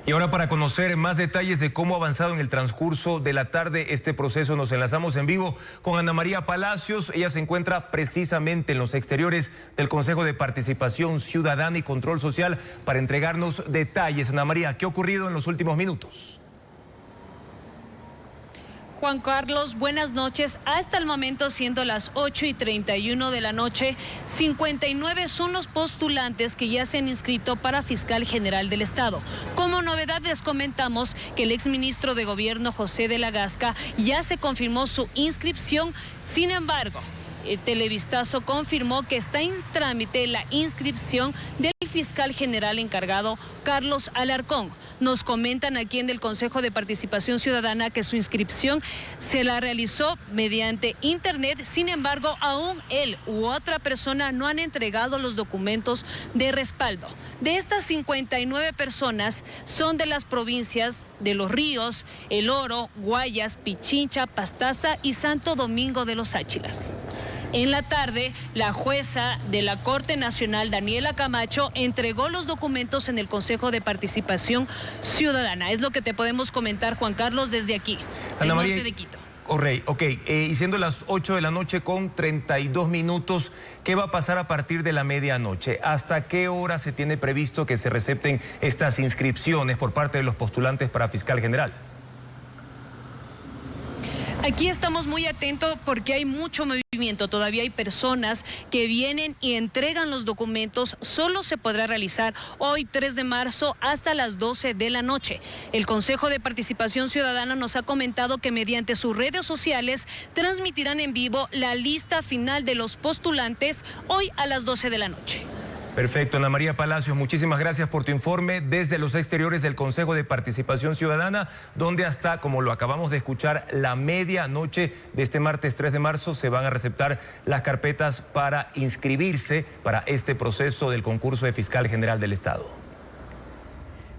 Y ahora, para conocer más detalles de cómo ha avanzado en el transcurso de la tarde este proceso, nos enlazamos en vivo con Ana María Palacios. Ella se encuentra precisamente en los exteriores del Consejo de Participación Ciudadana y Control Social para entregarnos detalles. Ana María, ¿qué ha ocurrido en los últimos minutos? Juan Carlos, buenas noches. Hasta el momento, siendo las 8:31 de la noche, 59 son los postulantes que ya se han inscrito para fiscal general del Estado. Como novedad, les comentamos que el exministro de Gobierno, José de la Gasca, ya se confirmó su inscripción. Sin embargo, el Televistazo confirmó que está en trámite la inscripción del fiscal general encargado, Carlos Alarcón. Nos comentan aquí en el Consejo de Participación Ciudadana que su inscripción se la realizó mediante internet. Sin embargo, aún él u otra persona no han entregado los documentos de respaldo. De estas 59 personas son de las provincias de Los Ríos, El Oro, Guayas, Pichincha, Pastaza y Santo Domingo de los Áchilas. En la tarde, la jueza de la Corte Nacional, Daniela Camacho, entregó los documentos en el Consejo de Participación Ciudadana. Es lo que te podemos comentar, Juan Carlos, desde aquí, Ana del María, norte de Quito. Ok, y siendo las 8 de la noche con 32 minutos, ¿qué va a pasar a partir de la medianoche? ¿Hasta qué hora se tiene previsto que se recepten estas inscripciones por parte de los postulantes para fiscal general? Aquí estamos muy atentos porque hay mucho movimiento. Todavía hay personas que vienen y entregan los documentos. Solo se podrá realizar hoy, 3 de marzo, hasta las 12 de la noche. El Consejo de Participación Ciudadana nos ha comentado que mediante sus redes sociales transmitirán en vivo la lista final de los postulantes hoy a las 12 de la noche. Perfecto, Ana María Palacios, muchísimas gracias por tu informe desde los exteriores del Consejo de Participación Ciudadana, donde hasta, como lo acabamos de escuchar, la medianoche de este martes 3 de marzo se van a receptar las carpetas para inscribirse para este proceso del concurso de fiscal general del Estado.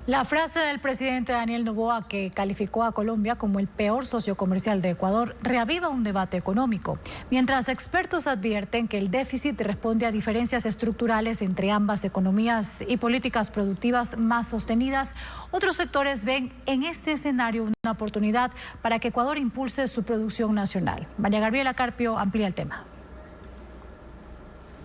La frase del presidente Daniel Noboa, que calificó a Colombia como el peor socio comercial de Ecuador, reaviva un debate económico. Mientras expertos advierten que el déficit responde a diferencias estructurales entre ambas economías y políticas productivas más sostenidas, otros sectores ven en este escenario una oportunidad para que Ecuador impulse su producción nacional. María Gabriela Carpio amplía el tema.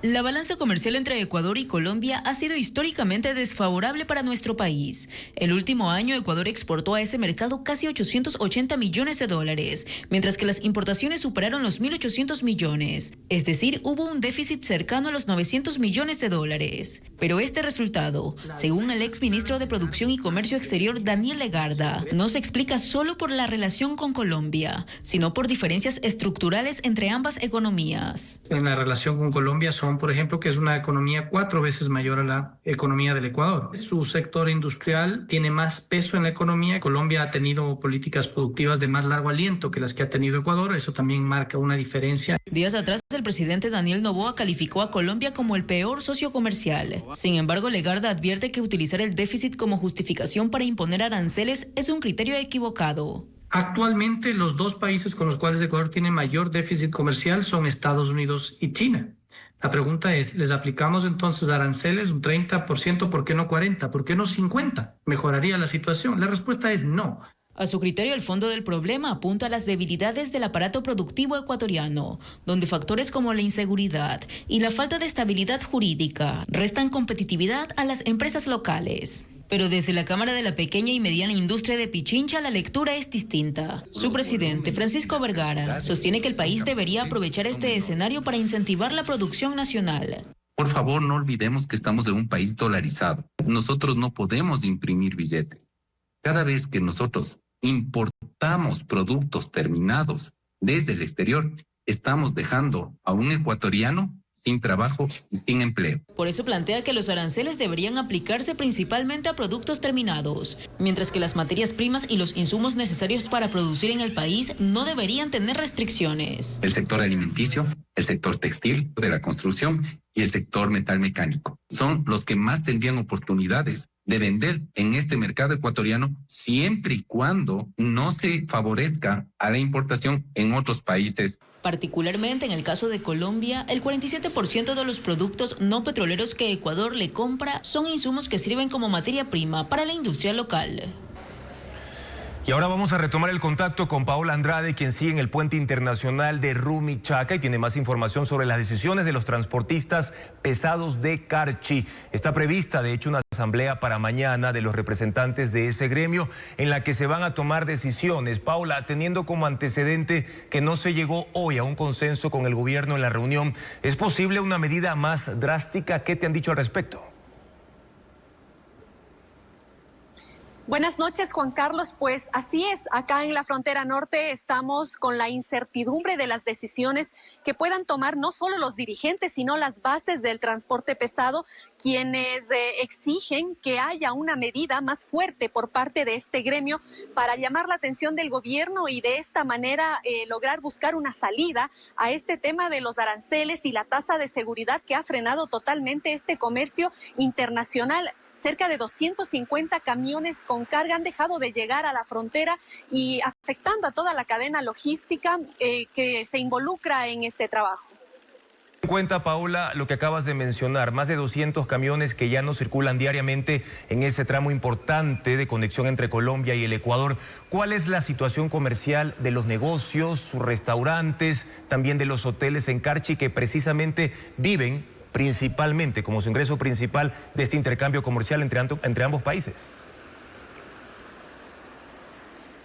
La balanza comercial entre Ecuador y Colombia ha sido históricamente desfavorable para nuestro país. El último año, Ecuador exportó a ese mercado casi 880 millones de dólares, mientras que las importaciones superaron los 1.800 millones. Es decir, hubo un déficit cercano a los 900 millones de dólares. Pero este resultado, según el exministro de Producción y Comercio Exterior, Daniel Legarda, no se explica solo por la relación con Colombia, sino por diferencias estructurales entre ambas economías. En la relación con Colombia por ejemplo, que es una economía 4 veces mayor a la economía del Ecuador. Su sector industrial tiene más peso en la economía. Colombia ha tenido políticas productivas de más largo aliento que las que ha tenido Ecuador. Eso también marca una diferencia. Días atrás, el presidente Daniel Noboa calificó a Colombia como el peor socio comercial. Sin embargo, Legarda advierte que utilizar el déficit como justificación para imponer aranceles es un criterio equivocado. Actualmente, los dos países con los cuales Ecuador tiene mayor déficit comercial son Estados Unidos y China. La pregunta es, ¿les aplicamos entonces aranceles un 30%? ¿Por qué no 40%? ¿Por qué no 50%? ¿Mejoraría la situación? La respuesta es no. A su criterio, el fondo del problema apunta a las debilidades del aparato productivo ecuatoriano, donde factores como la inseguridad y la falta de estabilidad jurídica restan competitividad a las empresas locales. Pero desde la Cámara de la Pequeña y Mediana Industria de Pichincha la lectura es distinta. Su presidente, Francisco Vergara, sostiene que el país debería aprovechar este escenario para incentivar la producción nacional. Por favor, no olvidemos que estamos en un país dolarizado. Nosotros no podemos imprimir billetes. Cada vez que nosotros importamos productos terminados desde el exterior, estamos dejando a un ecuatoriano sin trabajo y sin empleo. Por eso plantea que los aranceles deberían aplicarse principalmente a productos terminados, mientras que las materias primas y los insumos necesarios para producir en el país no deberían tener restricciones. El sector alimenticio, el sector textil, de la construcción y el sector metal mecánico son los que más tendrían oportunidades de vender en este mercado ecuatoriano siempre y cuando no se favorezca a la importación en otros países. Particularmente en el caso de Colombia, el 47% de los productos no petroleros que Ecuador le compra son insumos que sirven como materia prima para la industria local. Y ahora vamos a retomar el contacto con Paola Andrade, quien sigue en el puente internacional de Rumichaca y tiene más información sobre las decisiones de los transportistas pesados de Carchi. Está prevista, de hecho, una asamblea para mañana de los representantes de ese gremio en la que se van a tomar decisiones. Paola, teniendo como antecedente que no se llegó hoy a un consenso con el gobierno en la reunión, ¿es posible una medida más drástica? ¿Qué te han dicho al respecto? Buenas noches, Juan Carlos. Pues así es, acá en la frontera norte estamos con la incertidumbre de las decisiones que puedan tomar no solo los dirigentes, sino las bases del transporte pesado, quienes exigen que haya una medida más fuerte por parte de este gremio para llamar la atención del gobierno y de esta manera lograr buscar una salida a este tema de los aranceles y la tasa de seguridad que ha frenado totalmente este comercio internacional. Cerca de 250 camiones con carga han dejado de llegar a la frontera y afectando a toda la cadena logística que se involucra en este trabajo. En cuenta, Paola, lo que acabas de mencionar, más de 200 camiones que ya no circulan diariamente en ese tramo importante de conexión entre Colombia y el Ecuador. ¿Cuál es la situación comercial de los negocios, sus restaurantes, también de los hoteles en Carchi que precisamente viven principalmente como su ingreso principal de este intercambio comercial entre ambos países?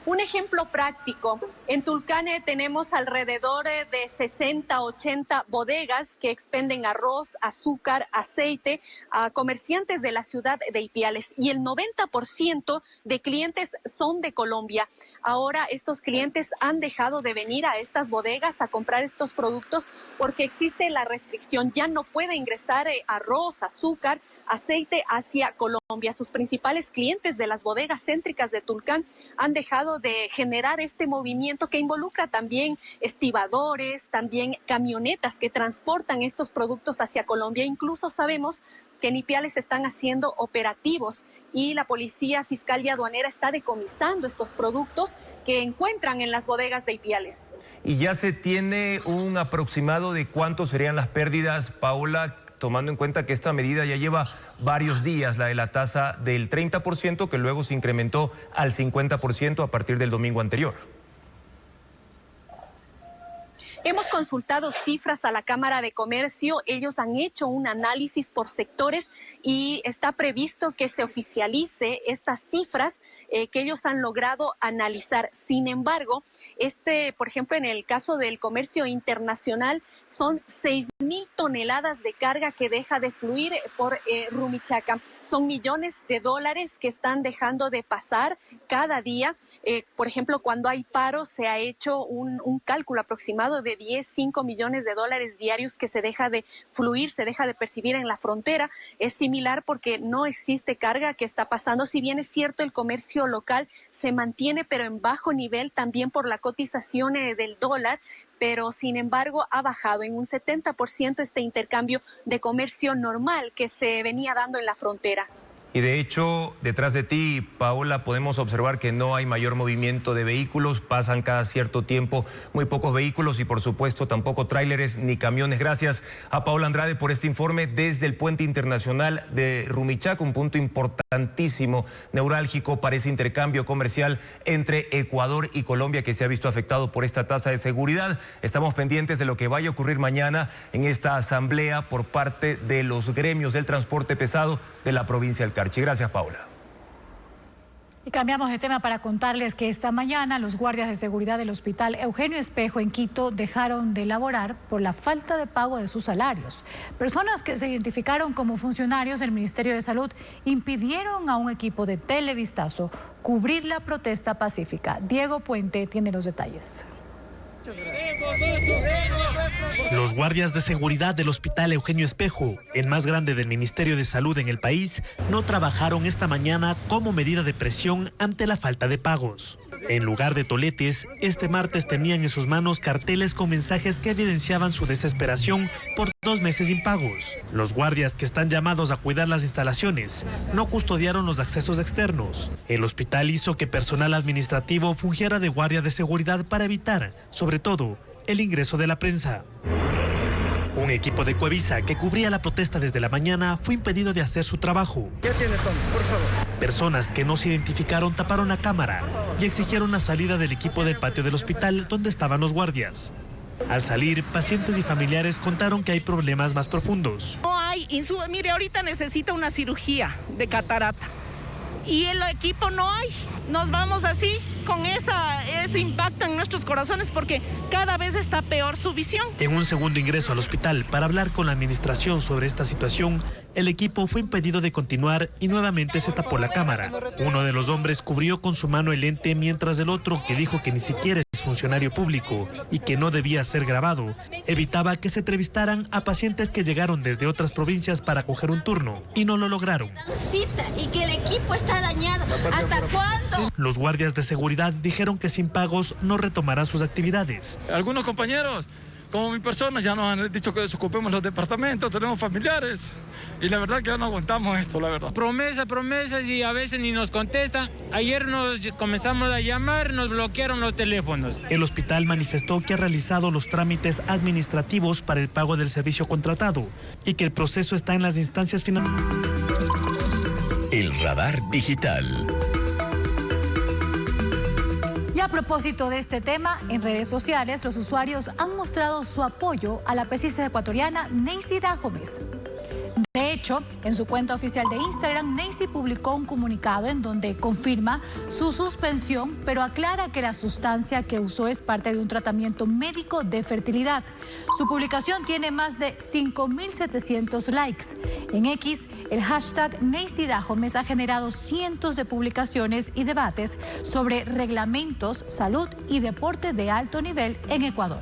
Un ejemplo práctico, en Tulcán tenemos alrededor de 60, 80 bodegas que expenden arroz, azúcar, aceite a comerciantes de la ciudad de Ipiales y el 90% de clientes son de Colombia. Ahora estos clientes han dejado de venir a estas bodegas a comprar estos productos porque existe la restricción, ya no puede ingresar arroz, azúcar, aceite hacia Colombia. Sus principales clientes de las bodegas céntricas de Tulcán han dejado de generar este movimiento que involucra también estibadores, también camionetas que transportan estos productos hacia Colombia. Incluso sabemos que en Ipiales están haciendo operativos y la Policía Fiscal y Aduanera está decomisando estos productos que encuentran en las bodegas de Ipiales. ¿Y ya se tiene un aproximado de cuánto serían las pérdidas, Paola, tomando en cuenta que esta medida ya lleva varios días, la de la tasa del 30%, que luego se incrementó al 50% a partir del domingo anterior? Hemos consultado cifras a la Cámara de Comercio, ellos han hecho un análisis por sectores y está previsto que se oficialice estas cifras que ellos han logrado analizar. Sin embargo, por ejemplo, en el caso del comercio internacional, son 6,000 toneladas de carga que deja de fluir por Rumichaca. Son millones de dólares que están dejando de pasar cada día. Por ejemplo, cuando hay paro, se ha hecho un cálculo aproximado de 5 millones de dólares diarios que se deja de fluir, se deja de percibir en la frontera. Es similar porque no existe carga que está pasando. Si bien es cierto, el comercio local se mantiene, pero en bajo nivel también por la cotización del dólar, pero sin embargo ha bajado en un 70% este intercambio de comercio normal que se venía dando en la frontera. Y de hecho, detrás de ti, Paola, podemos observar que no hay mayor movimiento de vehículos, pasan cada cierto tiempo muy pocos vehículos y por supuesto tampoco tráileres ni camiones. Gracias a Paola Andrade por este informe desde el puente internacional de Rumichaca, un punto importantísimo, neurálgico para ese intercambio comercial entre Ecuador y Colombia que se ha visto afectado por esta tasa de seguridad. Estamos pendientes de lo que vaya a ocurrir mañana en esta asamblea por parte de los gremios del transporte pesado de la provincia del Carchi. Gracias, Paula. Y cambiamos de tema para contarles que esta mañana los guardias de seguridad del Hospital Eugenio Espejo en Quito dejaron de laborar por la falta de pago de sus salarios. Personas que se identificaron como funcionarios del Ministerio de Salud impidieron a un equipo de Televistazo cubrir la protesta pacífica. Diego Puente tiene los detalles. Los guardias de seguridad del Hospital Eugenio Espejo, el más grande del Ministerio de Salud en el país, no trabajaron esta mañana como medida de presión ante la falta de pagos. En lugar de toletes, este martes tenían en sus manos carteles con mensajes que evidenciaban su desesperación por 2 meses sin pagos. Los guardias, que están llamados a cuidar las instalaciones, no custodiaron los accesos externos. El hospital hizo que personal administrativo fungiera de guardia de seguridad para evitar, sobre todo, el ingreso de la prensa. Un equipo de Cuevisa que cubría la protesta desde la mañana fue impedido de hacer su trabajo. Ya tiene Tomás, por favor. Personas que no se identificaron taparon la cámara y exigieron la salida del equipo del patio del hospital donde estaban los guardias. Al salir, pacientes y familiares contaron que hay problemas más profundos. No hay insumos. Mire, ahorita necesita una cirugía de catarata y el equipo no hay. Nos vamos así con ese impacto en nuestros corazones porque cada vez está peor su visión. En un segundo ingreso al hospital para hablar con la administración sobre esta situación, el equipo fue impedido de continuar y nuevamente se tapó la cámara. Uno de los hombres cubrió con su mano el lente mientras el otro, que dijo que ni siquiera es funcionario público y que no debía ser grabado, evitaba que se entrevistaran a pacientes que llegaron desde otras provincias para coger un turno y no lo lograron. Y que el equipo está dañado. ¿Hasta cuándo? Los guardias de seguridad dijeron que sin pagos no retomarán sus actividades. Algunos compañeros, como mi persona, ya nos han dicho que desocupemos los departamentos, tenemos familiares y la verdad que ya no aguantamos esto, la verdad. Promesas y a veces ni nos contestan. Ayer nos comenzamos a llamar, nos bloquearon los teléfonos. El hospital manifestó que ha realizado los trámites administrativos para el pago del servicio contratado y que el proceso está en las instancias finales. El radar digital. Y a propósito de este tema, en redes sociales los usuarios han mostrado su apoyo a la pesista ecuatoriana Neisida Gómez. De hecho, en su cuenta oficial de Instagram, Neisy publicó un comunicado en donde confirma su suspensión, pero aclara que la sustancia que usó es parte de un tratamiento médico de fertilidad. Su publicación tiene más de 5.700 likes. En X, el hashtag Neisida Gómez ha generado cientos de publicaciones y debates sobre reglamentos, salud y deporte de alto nivel en Ecuador.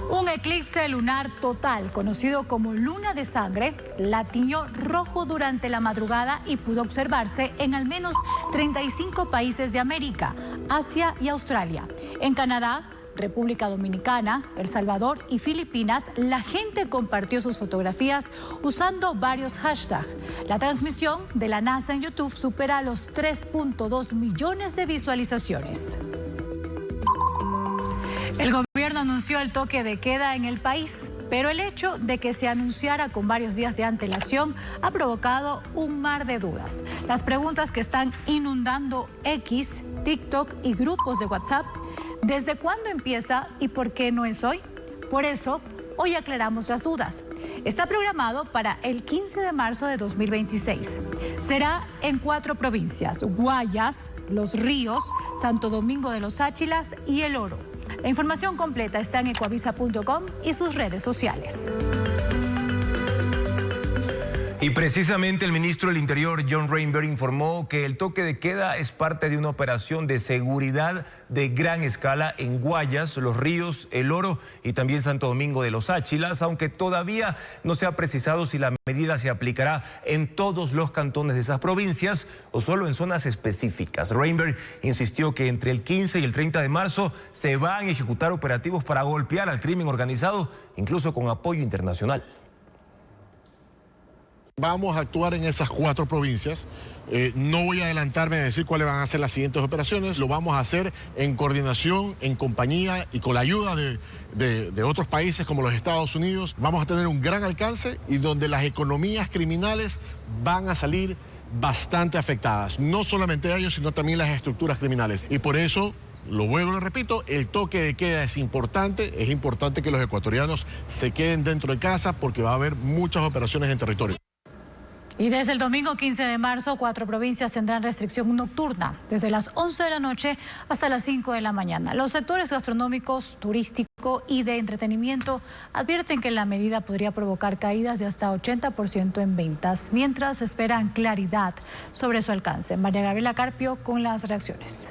Un eclipse lunar total, conocido como luna de sangre, la tiñó rojo durante la madrugada y pudo observarse en al menos 35 países de América, Asia y Australia. En Canadá, República Dominicana, El Salvador y Filipinas, la gente compartió sus fotografías usando varios hashtags. La transmisión de la NASA en YouTube supera los 3.2 millones de visualizaciones. El gobierno anunció el toque de queda en el país, pero el hecho de que se anunciara con varios días de antelación ha provocado un mar de dudas. Las preguntas que están inundando X, TikTok y grupos de WhatsApp: ¿desde cuándo empieza y por qué no es hoy? Por eso, hoy aclaramos las dudas. Está programado para el 15 de marzo de 2026. Será en 4 provincias: Guayas, Los Ríos, Santo Domingo de los Áchilas y El Oro. La información completa está en ecuavisa.com y sus redes sociales. Y precisamente el ministro del Interior, John Rainbow, informó que el toque de queda es parte de una operación de seguridad de gran escala en Guayas, Los Ríos, El Oro y también Santo Domingo de los Áchilas, aunque todavía no se ha precisado si la medida se aplicará en todos los cantones de esas provincias o solo en zonas específicas. Rainbow insistió que entre el 15 y el 30 de marzo se van a ejecutar operativos para golpear al crimen organizado, incluso con apoyo internacional. Vamos a actuar en esas 4 provincias. No voy a adelantarme a decir cuáles van a ser las siguientes operaciones. Lo vamos a hacer en coordinación, en compañía y con la ayuda de otros países como los Estados Unidos. Vamos a tener un gran alcance y donde las economías criminales van a salir bastante afectadas. No solamente ellos, sino también las estructuras criminales. Y por eso, lo vuelvo y lo repito, el toque de queda es importante. Es importante que los ecuatorianos se queden dentro de casa porque va a haber muchas operaciones en territorio. Y desde el domingo 15 de marzo, 4 provincias tendrán restricción nocturna, desde las 11 de la noche hasta las 5 de la mañana. Los sectores gastronómicos, turístico y de entretenimiento advierten que la medida podría provocar caídas de hasta 80% en ventas, mientras esperan claridad sobre su alcance. María Gabriela Carpio con las reacciones.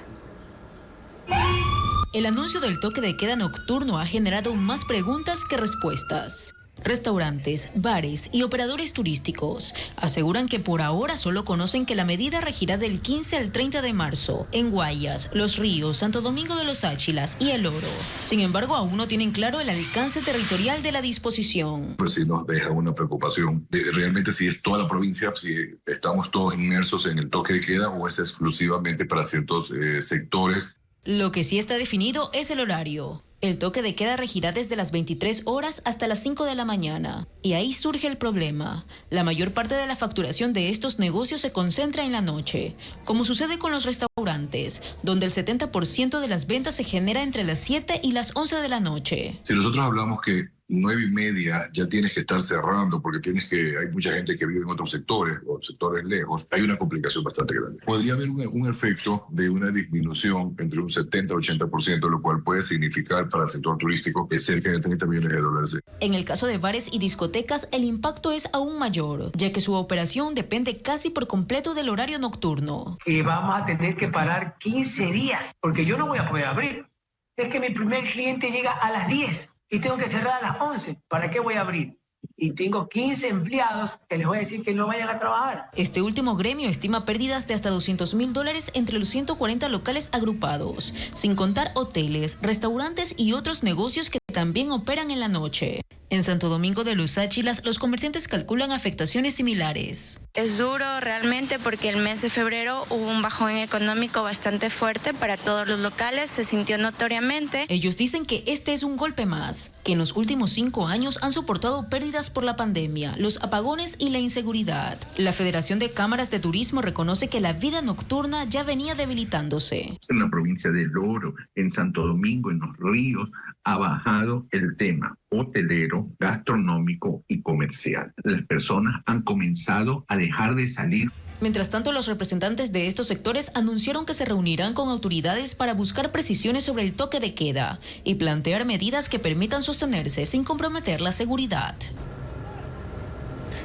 El anuncio del toque de queda nocturno ha generado más preguntas que respuestas. Restaurantes, bares y operadores turísticos aseguran que por ahora solo conocen que la medida regirá del 15 al 30 de marzo en Guayas, Los Ríos, Santo Domingo de los Áchilas y El Oro. Sin embargo, aún no tienen claro el alcance territorial de la disposición. Pues sí nos deja una preocupación de realmente si es toda la provincia, si estamos todos inmersos en el toque de queda o es exclusivamente para ciertos sectores. Lo que sí está definido es el horario. El toque de queda regirá desde las 23 horas hasta las 5 de la mañana. Y ahí surge el problema. La mayor parte de la facturación de estos negocios se concentra en la noche, como sucede con los restaurantes, donde el 70% de las ventas se genera entre las 7 y las 11 de la noche. Si nosotros hablamos que 9:30 ya tienes que estar cerrando porque hay mucha gente que vive en otros sectores o sectores lejos, hay una complicación bastante grande. Podría haber un efecto de una disminución entre un 70-80%, lo cual puede significar para el sector turístico que cerca de $30 millones. En el caso de bares y discotecas, el impacto es aún mayor, ya que su operación depende casi por completo del horario nocturno. Vamos a tener que parar 15 días, porque yo no voy a poder abrir. Es que mi primer cliente llega a las 10. Y tengo que cerrar a las 11. ¿Para qué voy a abrir? Y tengo 15 empleados que les voy a decir que no vayan a trabajar. Este último gremio estima pérdidas de hasta $200.000 entre los 140 locales agrupados, sin contar hoteles, restaurantes y otros negocios que también operan en la noche. En Santo Domingo de los Áchilas, los comerciantes calculan afectaciones similares. Es duro realmente porque el mes de febrero hubo un bajón económico bastante fuerte para todos los locales, se sintió notoriamente. Ellos dicen que este es un golpe más, que en los últimos 5 años han soportado pérdidas por la pandemia, los apagones y la inseguridad. La Federación de Cámaras de Turismo reconoce que la vida nocturna ya venía debilitándose. En la provincia del Oro, en Santo Domingo, en Los Ríos, ha bajado el tema hotelero, gastronómico y comercial. Las personas han comenzado a dejar de salir. Mientras tanto, los representantes de estos sectores anunciaron que se reunirán con autoridades para buscar precisiones sobre el toque de queda y plantear medidas que permitan sostenerse sin comprometer la seguridad.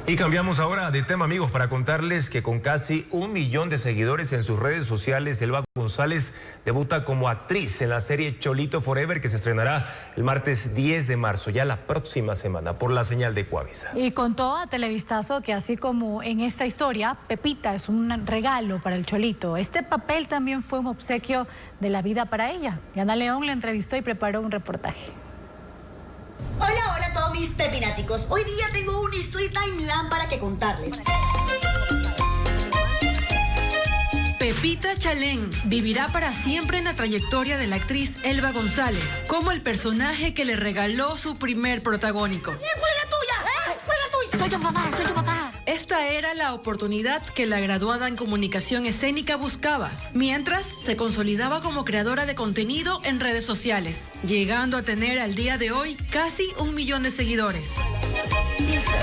Y cambiamos ahora de tema, amigos, para contarles que con casi 1 millón de seguidores en sus redes sociales, Elba González debuta como actriz en la serie Cholito Forever, que se estrenará el martes 10 de marzo, ya la próxima semana, por la señal de Ecuavisa. Y contó a Televistazo que así como en esta historia, Pepita es un regalo para el Cholito. Este papel también fue un obsequio de la vida para ella. Diana León le entrevistó y preparó un reportaje. Hola, hola a todos mis pepináticos. Hoy día tengo una story timeline para que contarles. Pepita Chalén vivirá para siempre en la trayectoria de la actriz Elba González, como el personaje que le regaló su primer protagónico. ¿Cuál es la tuya? ¿Cuál es la tuya? Soy tu papá, soy tu papá. Esta era la oportunidad que la graduada en comunicación escénica buscaba, mientras se consolidaba como creadora de contenido en redes sociales, llegando a tener al día de hoy casi 1 millón de seguidores.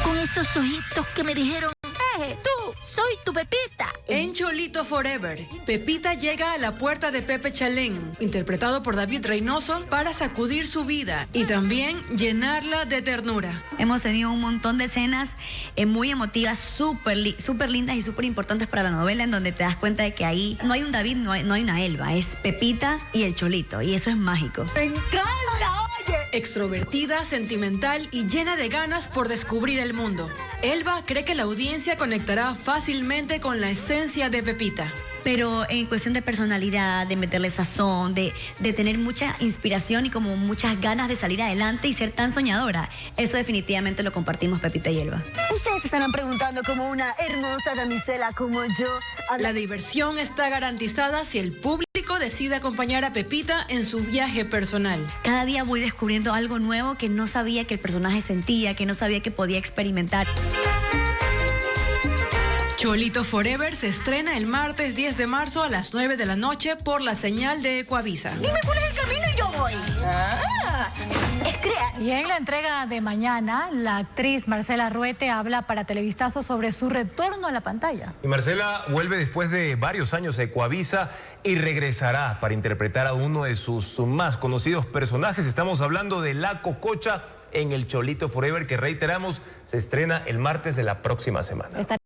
Con esos ojitos que me dijeron, tú, soy tu Pepita. En Cholito Forever, Pepita llega a la puerta de Pepe Chalén, interpretado por David Reynoso, para sacudir su vida y también llenarla de ternura. Hemos tenido un montón de escenas muy emotivas, súper lindas y súper importantes para la novela, en donde te das cuenta de que ahí no hay un David, no hay una Elba, es Pepita y el Cholito, y eso es mágico. ¡Me encanta, oye! Extrovertida, sentimental y llena de ganas por descubrir el mundo, Elba cree que la audiencia conectará fácilmente con la esencia de Pepita. Pero en cuestión de personalidad, de meterle sazón, de tener mucha inspiración y como muchas ganas de salir adelante y ser tan soñadora, eso definitivamente lo compartimos Pepita y Elba. Ustedes se estarán preguntando como una hermosa damisela como yo. La diversión está garantizada si el público decide acompañar a Pepita en su viaje personal. Cada día voy descubriendo algo nuevo que no sabía que el personaje sentía, que no sabía que podía experimentar. Cholito Forever se estrena el martes 10 de marzo a las 9 de la noche por la señal de Ecuavisa. Dime cuál es el camino y yo voy. Y en la entrega de mañana, la actriz Marcela Ruete habla para Televistazo sobre su retorno a la pantalla. Y Marcela vuelve después de varios años a Ecuavisa y regresará para interpretar a uno de sus más conocidos personajes. Estamos hablando de La Cococha en el Cholito Forever, que reiteramos, se estrena el martes de la próxima semana.